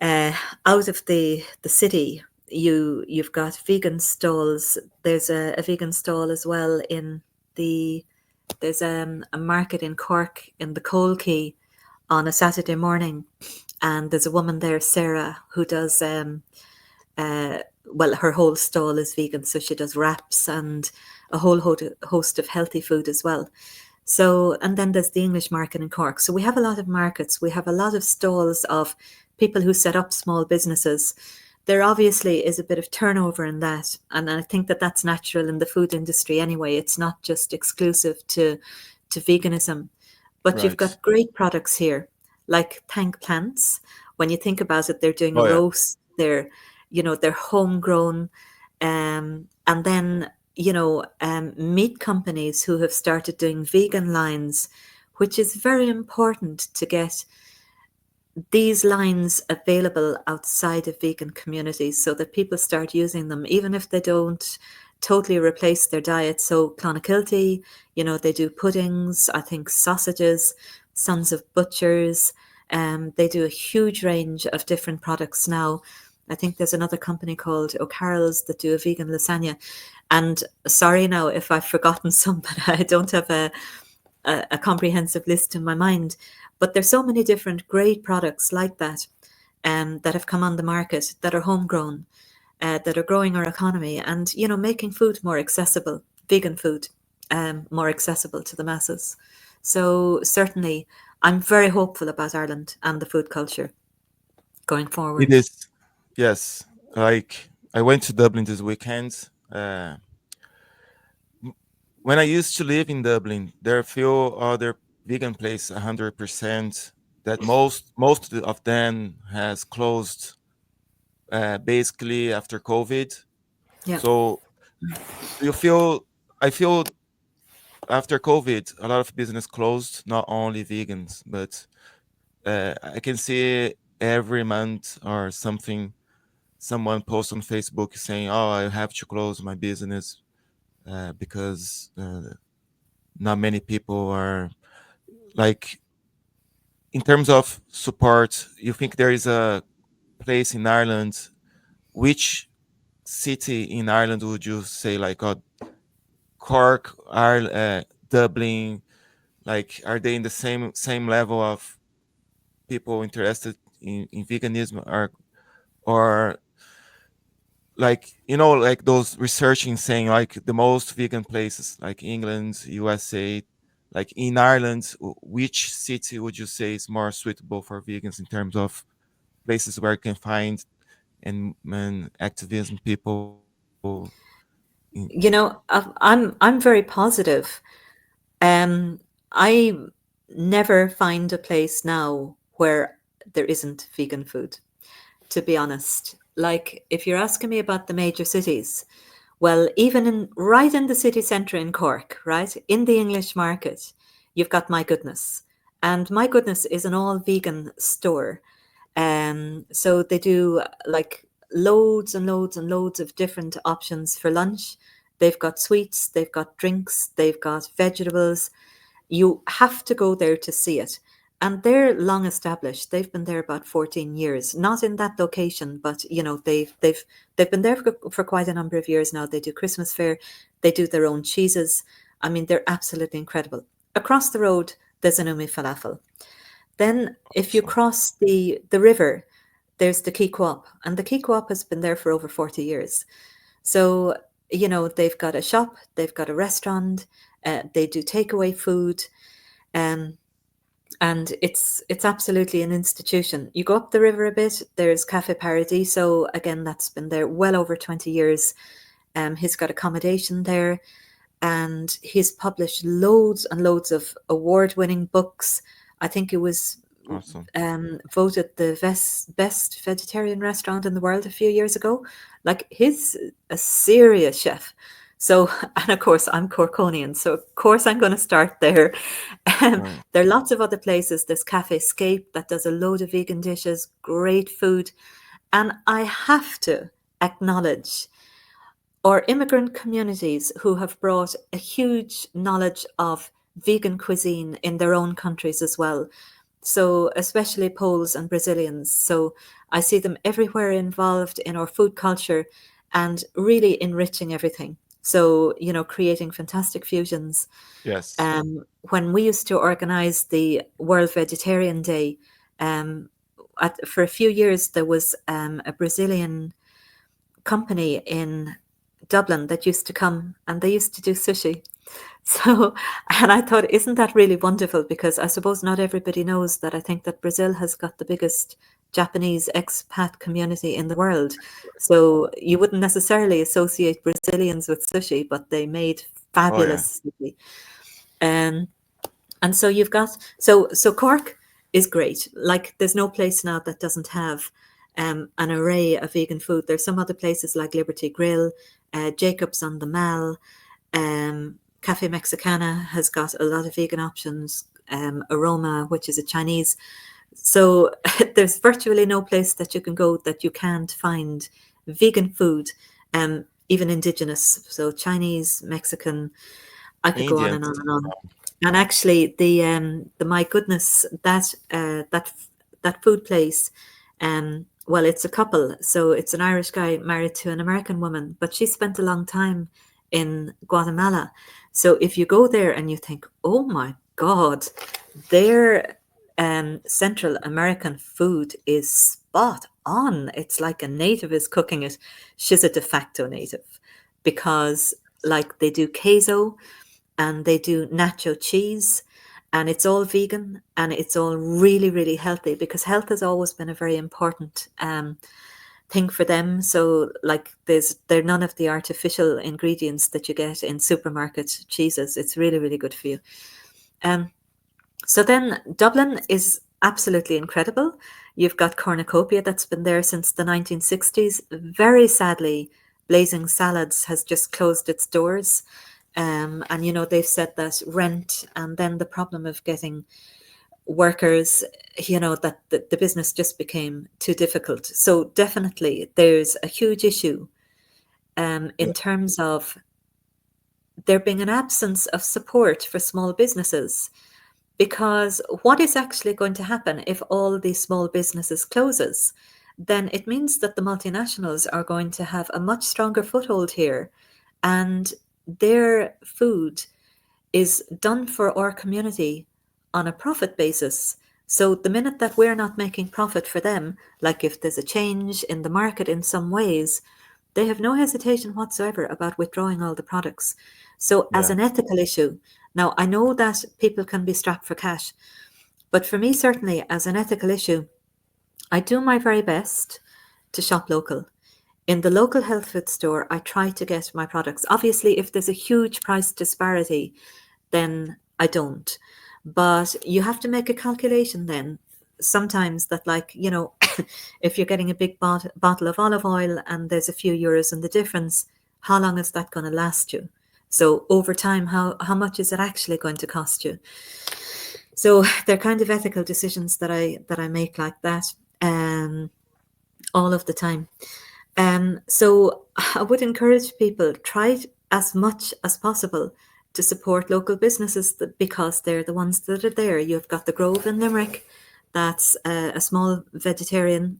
out of the city, you've got vegan stalls. There's a vegan stall as well there's a market in Cork in the Coal Quay on a Saturday morning, and there's a woman there, Sarah, who does well, her whole stall is vegan, so she does wraps and a whole host of healthy food as well. So, and then there's the English market in Cork. So we have a lot of markets. We have a lot of stalls of people who set up small businesses. there obviously is a bit of turnover in that, and I think that that's natural in the food industry anyway. It's not just exclusive to veganism, but you've Right. got great products here, like Thank Plants. When you think about it, they're doing a Oh yeah. roast. They're homegrown, and then meat companies who have started doing vegan lines, which is very important to get these lines available outside of vegan communities so that people start using them, even if they don't totally replace their diet. So Clonakilty, they do puddings, I think sausages, Sons of Butchers. They do a huge range of different products now. I think there's another company called O'Carroll's that do a vegan lasagna. And sorry now if I've forgotten some, but I don't have a comprehensive list in my mind. But there's so many different great products like that that have come on the market that are homegrown, that are growing our economy and, making food more accessible, vegan food more accessible to the masses. So certainly, I'm very hopeful about Ireland and the food culture going It forward. is. Yes. Like I went to Dublin this weekend. When I used to live in Dublin, there are few other vegan places, 100%. That most of them has closed basically after COVID. Yeah. So you feel I feel after COVID, a lot of business closed, not only vegans, but I can see every month or something. Someone posts on Facebook saying, "Oh, I have to close my business because not many people are like." In terms of support, you think there is a place in Ireland? Which city in Ireland would you say like Cork, Ireland, Dublin? Like, are they in the same level of people interested in veganism, or like like those researching saying like the most vegan places like England, USA, like in Ireland, which city would you say is more suitable for vegans in terms of places where you can find and activism people I'm very positive. Um, I never find a place now where there isn't vegan food, to be honest. Like, if you're asking me about the major cities, well, even right in the city centre in Cork, right, in the English market, you've got My Goodness. And My Goodness is an all vegan store. So they do like loads and loads and loads of different options for lunch. They've got sweets, they've got drinks, they've got vegetables. You have to go there to see it. And they're long established. They've been there about 14 years, not in that location, but they've been there for quite a number of years now. They do Christmas fair, they do their own cheeses. I mean, they're absolutely incredible. Across the road, there's an Umi Falafel. Then, if you also. cross the river, there's the Key Co-op, and the Key Co-op has been there for over 40 years. So, they've got a shop, they've got a restaurant, they do takeaway food, um, and it's absolutely an institution. You go up the river a bit, there's Cafe Paradiso. Again, that's been there well over 20 years. He's got accommodation there, and he's published loads and loads of award-winning books. I think it was Awesome. voted the best vegetarian restaurant in the world a few years ago. Like, he's a serious chef. So, and of course, I'm Corkonian, so of course I'm going to start there. Right. There are lots of other places. There's Cafe Scape that does a load of vegan dishes, great food. And I have to acknowledge or immigrant communities who have brought a huge knowledge of vegan cuisine in their own countries as well. So, especially Poles and Brazilians. So, I see them everywhere involved in our food culture and really enriching everything. So, creating fantastic fusions. Yes. When we used to organize the World Vegetarian Day, um, for a few years, there was a Brazilian company in Dublin that used to come and they used to do sushi. So, and I thought, isn't that really wonderful? Because I suppose not everybody knows that I think that Brazil has got the biggest Japanese expat community in the world. So you wouldn't necessarily associate Brazilians with sushi, but they made Oh yeah. fabulous sushi. Um, and so you've got so Cork is great. Like there's no place now that doesn't have an array of vegan food. There's some other places like Liberty Grill, Jacob's on the Mall, Cafe Mexicana has got a lot of vegan options. Aroma, which is a Chinese. So there's virtually no place that you can go that you can't find vegan food, even indigenous. So Chinese, Mexican, I could go on Indians. and on and on. And actually, the my goodness, that food place, well, it's a couple. So it's an Irish guy married to an American woman, but she spent a long time in Guatemala. So if you go there and you think, oh my God, their Central American food is spot on. It's like a native is cooking it. She's a de facto native because, like, they do queso and they do nacho cheese, and it's all vegan and it's all really, really healthy because health has always been a very important thing for them. So, like, there are none of the artificial ingredients that you get in supermarket cheeses. It's really, really good for you. Um, so then Dublin is absolutely incredible. You've got cornucopia that's been there since the 1960s. Very sadly, Blazing Salads has just closed its doors. And, they've said that rent and then the problem of getting workers, that the business just became too difficult. So definitely there's a huge issue Yeah. in terms of there being an absence of support for small businesses. Because what is actually going to happen if all these small businesses closes? Then it means that the multinationals are going to have a much stronger foothold here, and their food is done for our community on a profit basis. So the minute that we're not making profit for them, like if there's a change in the market in some ways, they have no hesitation whatsoever about withdrawing all the products. So, as Yeah. an ethical issue, now I know that people can be strapped for cash, but for me, certainly as an ethical issue, I do my very best to shop local. In the local health food store, I try to get my products. Obviously, if there's a huge price disparity, then I don't. But you have to make a calculation then. Sometimes that, like, if you're getting a big bottle of olive oil and there's a few euros in the difference, how long is that going to last you? So over time, how much is it actually going to cost you? So they're kind of ethical decisions that I make like that, all of the time. So I would encourage people try as much as possible to support local businesses because they're the ones that are there. You've got the Grove in Limerick, that's a small vegetarian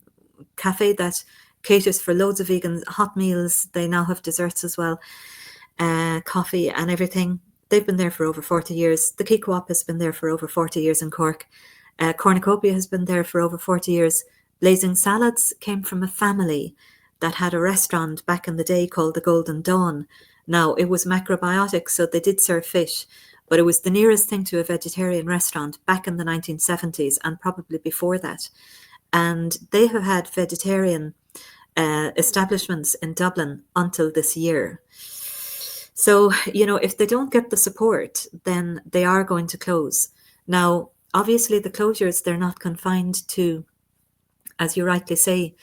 cafe that caters for loads of vegan hot meals. They now have desserts as well, coffee and everything. They've been there for over 40 years. The Key Co-op has been there for over 40 years in Cork. Cornucopia has been there for over 40 years. Blazing Salads came from a family that had a restaurant back in the day called the Golden Dawn. Now, it was macrobiotic, so they did serve fish, but it was the nearest thing to a vegetarian restaurant back in the 1970s and probably before that. And they have had vegetarian establishments in Dublin until this year. So, if they don't get the support, then they are going to close. Now, obviously, the closures, they're not confined to, as you rightly say,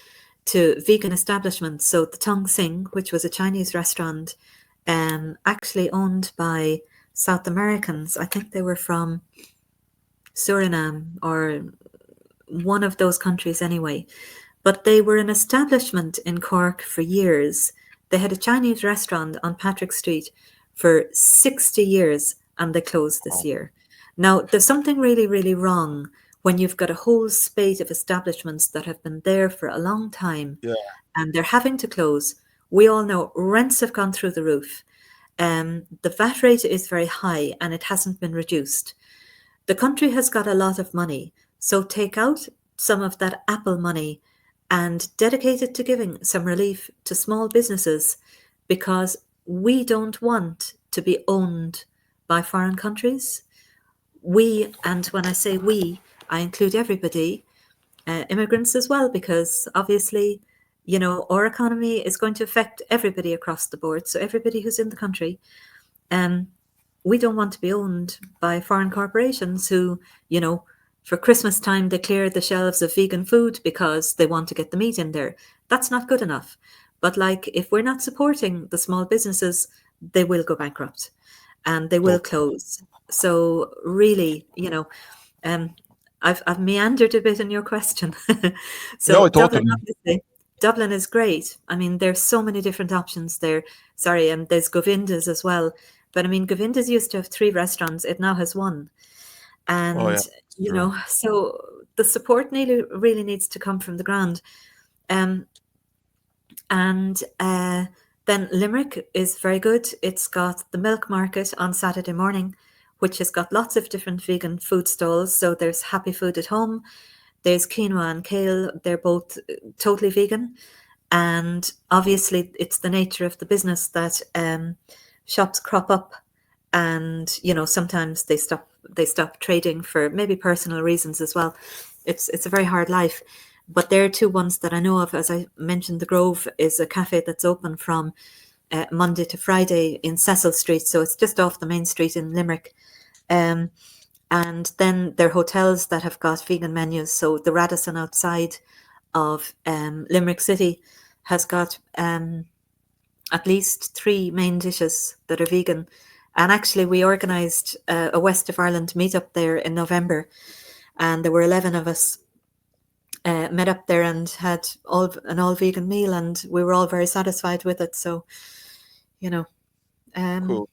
to vegan establishments. So the Tong Sing, which was a Chinese restaurant, actually owned by South Americans. I think they were from Suriname or one of those countries anyway. But they were an establishment in Cork for years. They had a Chinese restaurant on Patrick Street for 60 years and they closed this Oh, year. Now, there's something really, really wrong when you've got a whole spate of establishments that have been there for a long time yeah. and they're having to close. We all know rents have gone through the roof. The VAT rate is very high and it hasn't been reduced. The country has got a lot of money, so take out some of that Apple money and dedicate it to giving some relief to small businesses because we don't want to be owned by foreign countries. We, and when I say we, I include everybody, immigrants as well, because obviously, our economy is going to affect everybody across the board. So everybody who's in the country, um, we don't want to be owned by foreign corporations who, you know, for Christmas time, they clear the shelves of vegan food because they want to get the meat in there. That's not good enough. But like, if we're not supporting the small businesses, they will go bankrupt and they will Totally. close. So really, um, I've meandered a bit in your question. No, So Dublin, totally. obviously, Dublin is great. I mean, there's so many different options there. Sorry, and there's Govinda's as well. But I mean, Govinda's used to have three restaurants. It now has one. Oh And, yeah, it's true. so the support really needs to come from the ground. Um, and then Limerick is very good. It's got the milk market on Saturday morning, which has got lots of different vegan food stalls. So there's Happy Food at Home, there's quinoa and kale. They're both totally vegan. And obviously, it's the nature of the business that shops crop up, and sometimes they stop trading for maybe personal reasons as well. It's a very hard life. But there are two ones that I know of. As I mentioned, the Grove is a cafe that's open from Monday to Friday in Cecil Street, so it's just off the main street in Limerick. Um, and then there are hotels that have got vegan menus. So the Radisson outside of Limerick City has got at least three main dishes that are vegan. And actually, we organised a West of Ireland meetup there in November, and there were 11 of us met up there and had an all vegan meal, and we were all very satisfied with it. So, you know, um, Cool.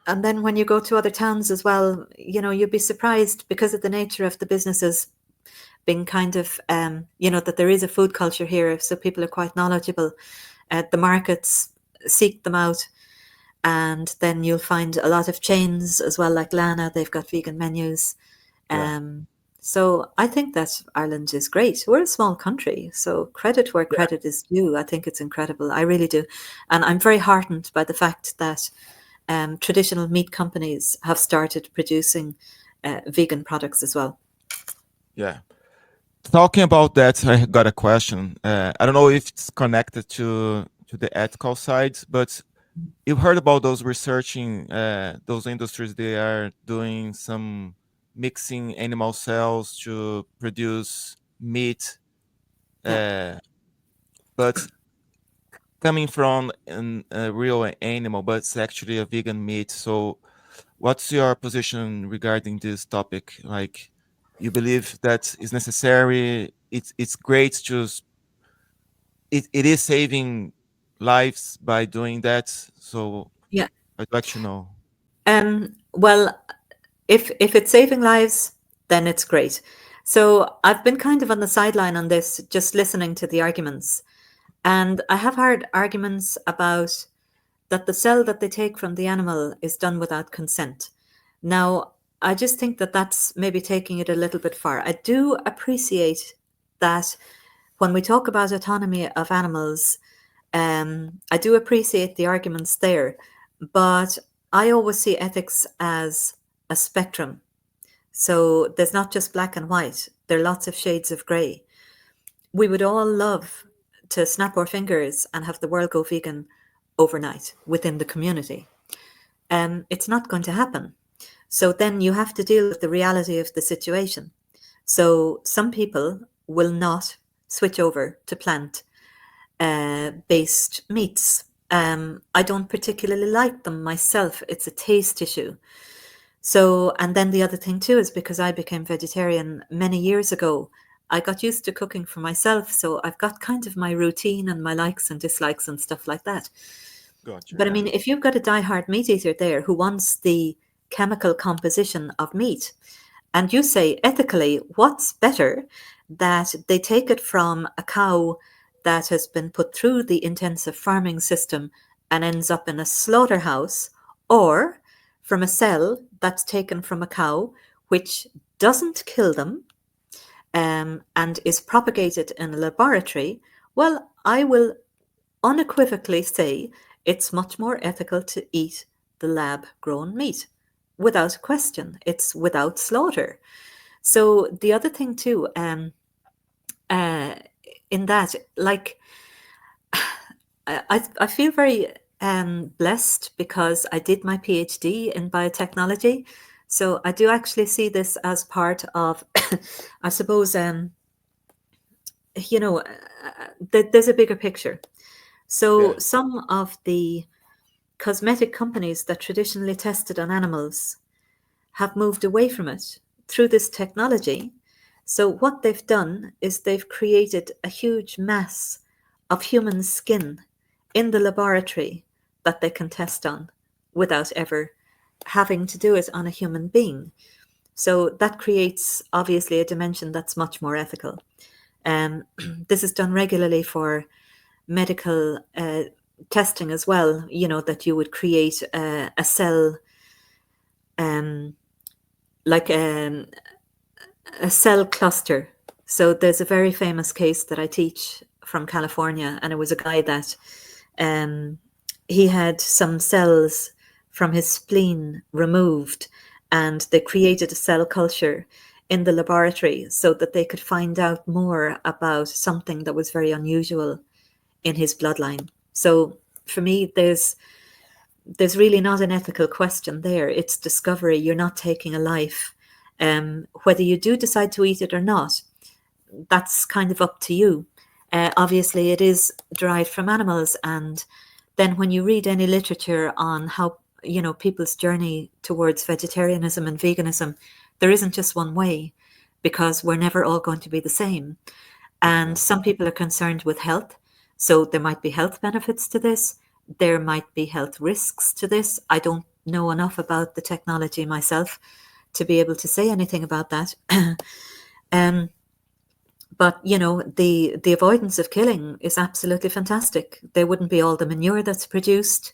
and then when you go to other towns as well, you'd be surprised because of the nature of the businesses being kind of, that there is a food culture here. So people are quite knowledgeable. The markets seek them out. And then you'll find a lot of chains as well, like Lana, they've got vegan menus. Yeah. Um, so I think that Ireland is great. We're a small country, so credit where Yeah. credit is due. I think it's incredible. I really do. And I'm very heartened by the fact that traditional meat companies have started producing vegan products as well. Yeah. Talking about that, I got a question. I don't know if it's connected to the ethical side, but you've heard about those researching those industries. They are doing some mixing animal cells to produce meat, Yeah. uh, but coming from a real animal, but it's actually a vegan meat. So, what's your position regarding this topic? Like, you believe that is necessary? It's great to it is saving lives by doing that. So Yeah. I'd like to know. Well, if it's saving lives, then it's great. So I've been kind of on the sideline on this, just listening to the arguments. And I have heard arguments about that the cell that they take from the animal is done without consent. Now, I just think that that's maybe taking it a little bit far. I do appreciate that when we talk about autonomy of animals, I do appreciate the arguments there, but I always see ethics as a spectrum. So there's not just black and white, there are lots of shades of grey. We would all love to snap our fingers and have the world go vegan overnight within the community. It's not going to happen. So then you have to deal with the reality of the situation. So some people will not switch over to plant based meats. I don't particularly like them myself. It's a taste issue. So, and then the other thing too is because I became vegetarian many years ago, I got used to cooking for myself. So I've got kind of my routine and my likes and dislikes and stuff like that. Gotcha. But I Yeah. mean, if you've got a diehard meat eater there who wants the chemical composition of meat, and you say ethically, what's better that they take it from a cow that has been put through the intensive farming system and ends up in a slaughterhouse, or from a cell that's taken from a cow which doesn't kill them and is propagated in a laboratory? Well, I will unequivocally say it's much more ethical to eat the lab grown meat without question. It's without slaughter. So the other thing too, uh, in that, like, I feel very blessed because I did my PhD in biotechnology. So I do actually see this as part of, I suppose, you know, there's a bigger picture. So Yeah, some of the cosmetic companies that traditionally tested on animals have moved away from it through this technology. So, what they've done is they've created a huge mass of human skin in the laboratory that they can test on without ever having to do it on a human being. So, that creates obviously a dimension that's much more ethical. Um, this is done regularly for medical testing as well, that you would create a cell, um, like a cell cluster. So there's a very famous case that I teach from California, and it was a guy that um, he had some cells from his spleen removed, and they created a cell culture in the laboratory so that they could find out more about something that was very unusual in his bloodline. So for me, there's really not an ethical question there. It's discovery. You're not taking a life. Whether you do decide to eat it or not, that's kind of up to you. Obviously, it is derived from animals, and then when you read any literature on how people's journey towards vegetarianism and veganism, there isn't just one way because we're never all going to be the same. And okay. some people are concerned with health. So there might be health benefits to this. There might be health risks to this. I don't know enough about the technology myself to be able to say anything about that. um, but the avoidance of killing is absolutely fantastic. There wouldn't be all the manure that's produced,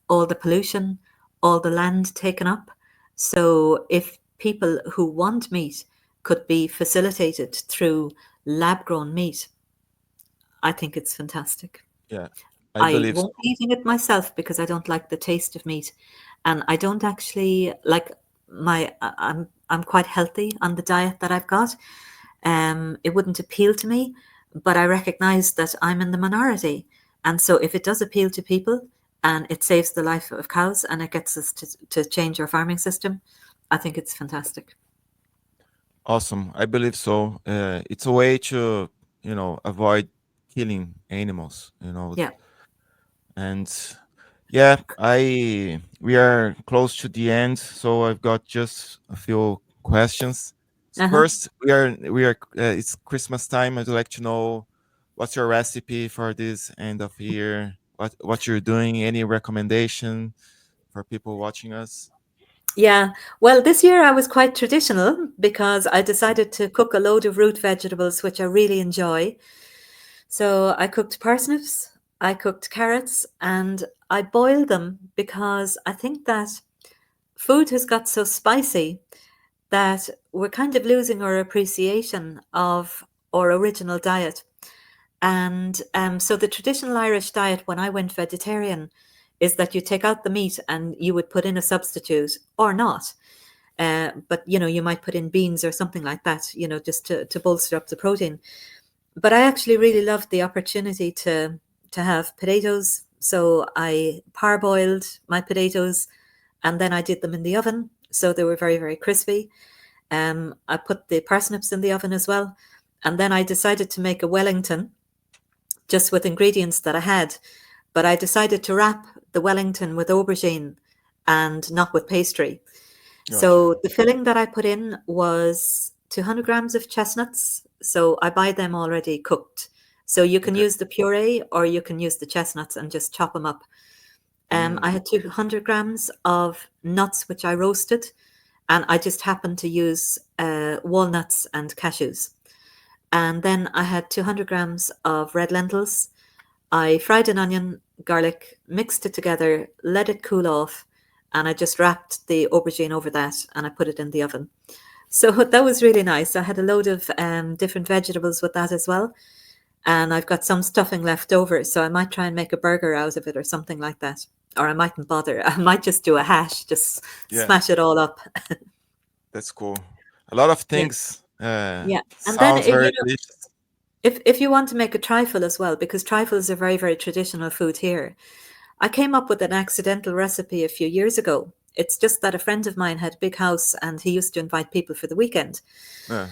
all the pollution, all the land taken up. So if people who want meat could be facilitated through lab grown meat, I think it's fantastic. Yeah, I I believe won't so. be eating it myself because I don't like the taste of meat, and I don't actually like I'm quite healthy on the diet that I've got. It wouldn't appeal to me, but I recognize that I'm in the minority, and so if it does appeal to people and it saves the life of cows and it gets us to change our farming system, I think it's fantastic. Awesome. I believe so. It's a way to, avoid killing animals, Yeah. and yeah, I we are close to the end, so I've got just a few questions. Uh huh. First, we are it's Christmas time. I'd like to know what's your recipe for this end of year. What you're doing? Any recommendation for people watching us? Yeah, well, this year I was quite traditional because I decided to cook a load of root vegetables, which I really enjoy. So I cooked parsnips, I cooked carrots, and I boiled them because I think that food has got so spicy that we're kind of losing our appreciation of our original diet. And so the traditional Irish diet, when I went vegetarian, is that you take out the meat and you would put in a substitute or not. But you might put in beans or something like that, just to bolster up the protein. But I actually really loved the opportunity to have potatoes. So I parboiled my potatoes and then I did them in the oven. So they were very, very crispy. I put the parsnips in the oven as well. And then I decided to make a Wellington just with ingredients that I had. But I decided to wrap the Wellington with aubergine and not with pastry. Gotcha. So the filling that I put in was 200 grams of chestnuts. So I buy them already cooked. So you can Okay. use the puree or you can use the chestnuts and just chop them up. I Mm, had 200 grams of nuts, which I roasted, and I just happened to use walnuts and cashews. And then I had 200 grams of red lentils. I fried an onion, garlic, mixed it together, let it cool off, and I just wrapped the aubergine over that and I put it in the oven. So that was really nice. I had a load of different vegetables with that as well. And I've got some stuffing left over. So I might try and make a burger out of it or something like that. Or I mightn't bother. I might just do a hash, just yeah, smash it all up. that's cool. A lot of Yeah. things Yeah. And then, sounds very delicious. If you want to make a trifle as well, because trifles are very, very traditional food here. I came up with an accidental recipe a few years ago. It's just that a friend of mine had a big house and he used to invite people for the weekend. Yeah,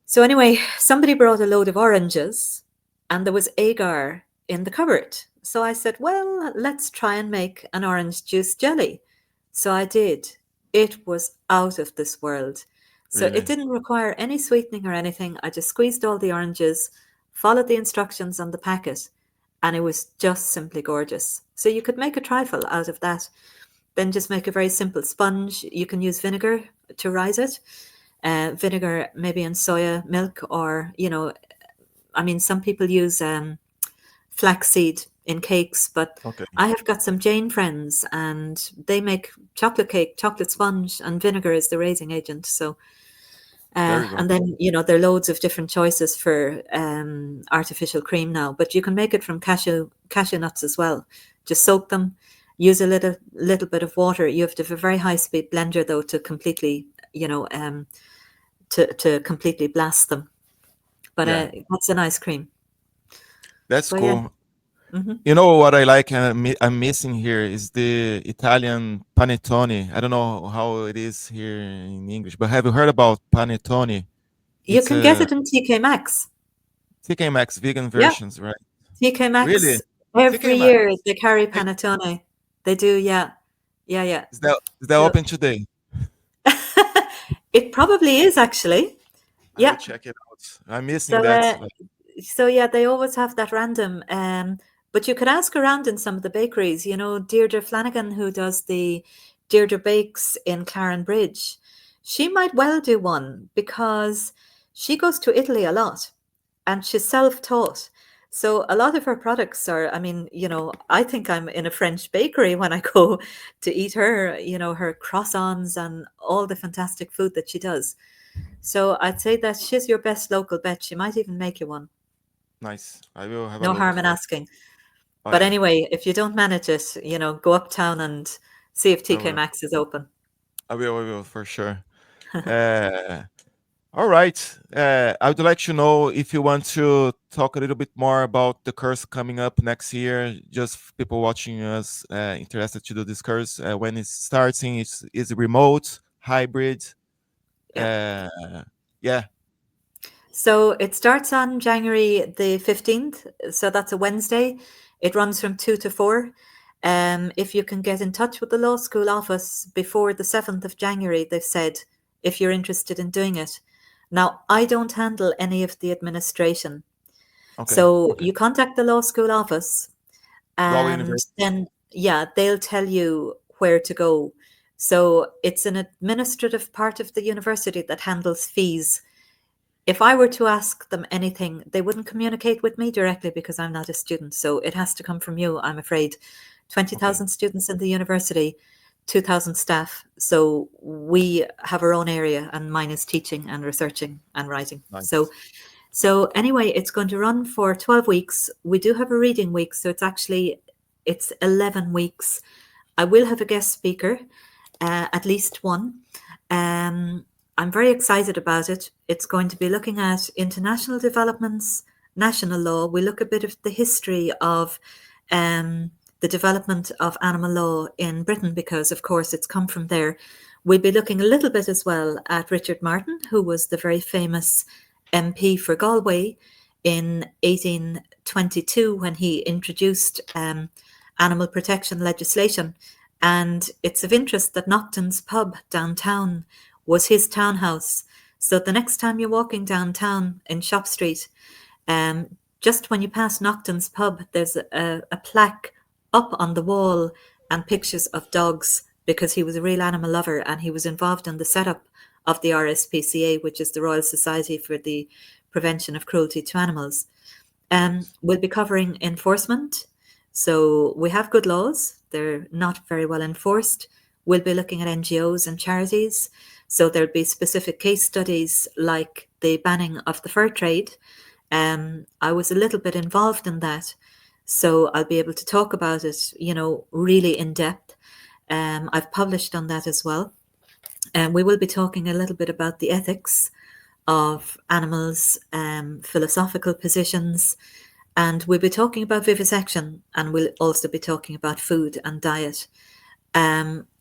So anyway, somebody brought a load of oranges and there was agar in the cupboard. So I said, well, let's try and make an orange juice jelly. So I did. It was out of this world. So it really, didn't require any sweetening or anything. I just squeezed all the oranges, followed the instructions on the packet, and it was just simply gorgeous. So you could make a trifle out of that. Then just make a very simple sponge. You can use vinegar to rise it. Vinegar maybe in soya milk, or I mean, some people use flaxseed in cakes, but okay, I have got some Jane friends and they make chocolate cake, chocolate sponge, and vinegar is the raising agent. So, very good. and then, there are loads of different choices for artificial cream now, but you can make it from cashew nuts as well. Just soak them, use a little bit of water. You have to have a very high speed blender though to completely, to completely blast them. But Yeah, that's an ice cream. that's So yeah. cool. Hmm. You know what I like and I'm missing here is the Italian panettone. I don't know how it is here in English, but have you heard about panettone? You It's can get a it in TK Maxx. TK Maxx vegan Yeah. versions, right? TK Really? Maxx, TK every Maxx. year they carry panettone. They do, yeah. Yeah, yeah. Is that So open today? it probably is actually. I will Yeah. check it out. I'm missing So that. Like, so yeah, they always have that random. But you could ask around in some of the bakeries. Deirdre Flanagan, who does the Deirdre Bakes in Claren Bridge, she might well do one because she goes to Italy a lot and she's self-taught. So a lot of her products are, I mean, I think I'm in a French bakery when I go to eat her croissants and all the fantastic food that she does. So I'd say that she's your best local bet. She might even make you one. nice. I will have a No look harm in for. asking. Oh But yeah, anyway, if you don't manage it, go uptown and see if I TK will. Maxx is open. I will. I will for sure. Uh, all right. I would like to know if you want to talk a little bit more about the course coming up next year. Just people watching us interested to do this course when it's starting. Is it remote, hybrid? Yeah. Uh, yeah. So it starts on January the 15th. So that's a Wednesday. It runs from 2 to 4. If you can get in touch with the law school office before the 7th of January, they've said, if you're interested in doing it. Now, I don't handle any of the administration. Okay. So Okay. you contact the law school office Galway and University. then, yeah, they'll tell you where to go. So it's an administrative part of the university that handles fees. If I were to ask them anything, they wouldn't communicate with me directly because I'm not a student. So it has to come from you, I'm afraid. Okay. 20,000 students in the university, 2,000 staff. So we have our own area, and mine is teaching and researching and writing. So, Nice. so anyway, it's going to run for 12 weeks. We do have a reading week, so it's 11 weeks. I will have a guest speaker, at least one. Um, I'm very excited about it. It's going to be looking at international developments, national law. We look a bit of the history of the development of animal law in Britain, because, of course, it's come from there. We'll be looking a little bit as well at Richard Martin, who was the very famous MP for Galway in 1822 when he introduced animal protection legislation. And it's of interest that Naughton's pub downtown was his townhouse. So the next time you're walking downtown in Shop Street, just when you pass Naughton's pub, there's a plaque up on the wall and pictures of dogs, because he was a real animal lover and he was involved in the setup of the RSPCA, which is the Royal Society for the Prevention of Cruelty to Animals. Nice. We'll be covering enforcement. So we have good laws, they're not very well enforced. We'll be looking at NGOs and charities. So there'll be specific case studies like the banning of the fur trade. I was a little bit involved in that. So I'll be able to talk about it, really in depth. I've published on that as well. And we will be talking a little bit about the ethics of animals, philosophical positions, and we'll be talking about vivisection, and we'll also be talking about food and diet.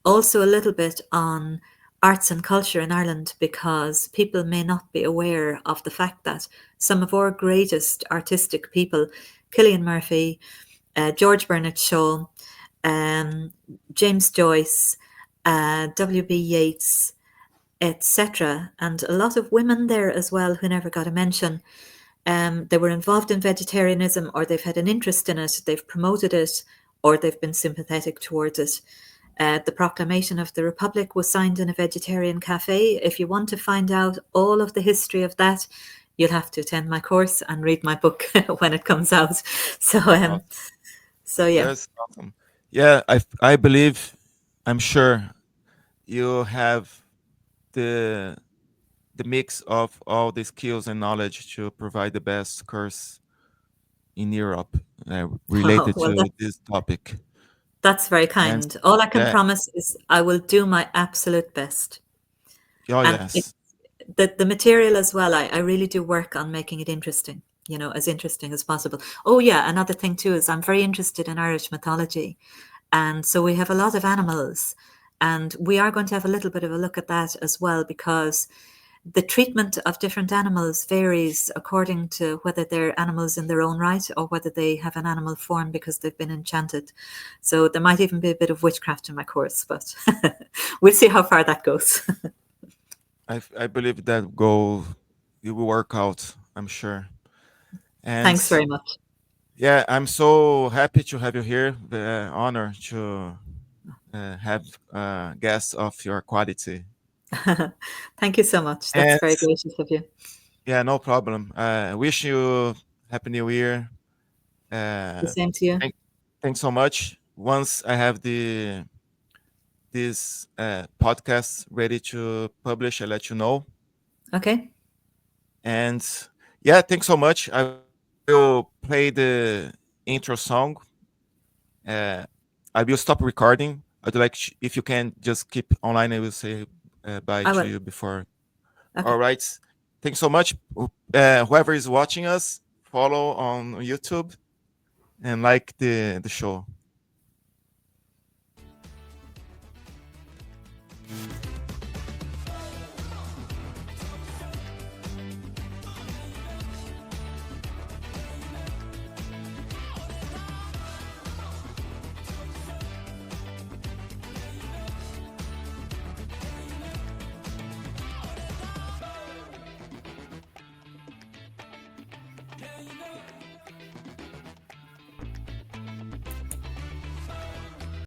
Also, a little bit on arts and culture in Ireland, because people may not be aware of the fact that some of our greatest artistic people, Cillian Murphy, George Bernard Shaw, um, James Joyce, W.B. Yeats, etc., and a lot of women there as well who never got a mention. They were involved in vegetarianism, or they've had an interest in it, they've promoted it, or they've been sympathetic towards it. The Proclamation of the Republic was signed in a vegetarian cafe. If you want to find out all of the history of that, you'll have to attend my course and read my book when it comes out. So, Oh, so yeah. that's awesome. Yeah, I believe, I'm sure you have the the mix of all the skills and knowledge to provide the best course in Europe Oh, related well, to this topic. that's very And kind. All I can yeah, promise is I will do my absolute best. oh And yes, the material as well, I really do work on making it interesting, as interesting as possible. Oh, yeah, another thing too is I'm very interested in Irish mythology. And so we have a lot of animals. And we are going to have a little bit of a look at that as well, because the treatment of different animals varies according to whether they're animals in their own right or whether they have an animal form because they've been enchanted. So there might even be a bit of witchcraft in my course, but we'll see how far that goes. I believe that goal it will work out. I'm sure. And Thanks very much. yeah, I'm so happy to have you here. The honor to have guests of your quality. Thank you so much. That's And very gracious of you. yeah, no problem. Wish you happy New Year. The Uh, same to you. thank, thanks so much. Once I have this podcast ready to publish, I'll let you know. Okay. And yeah, thanks so much. I will play the intro song. Uh, I will stop recording. I'd like if you can just keep online. I will say bye I to will. you before. All Okay. right. Thanks so much. Whoever is watching us, follow on YouTube and like the show.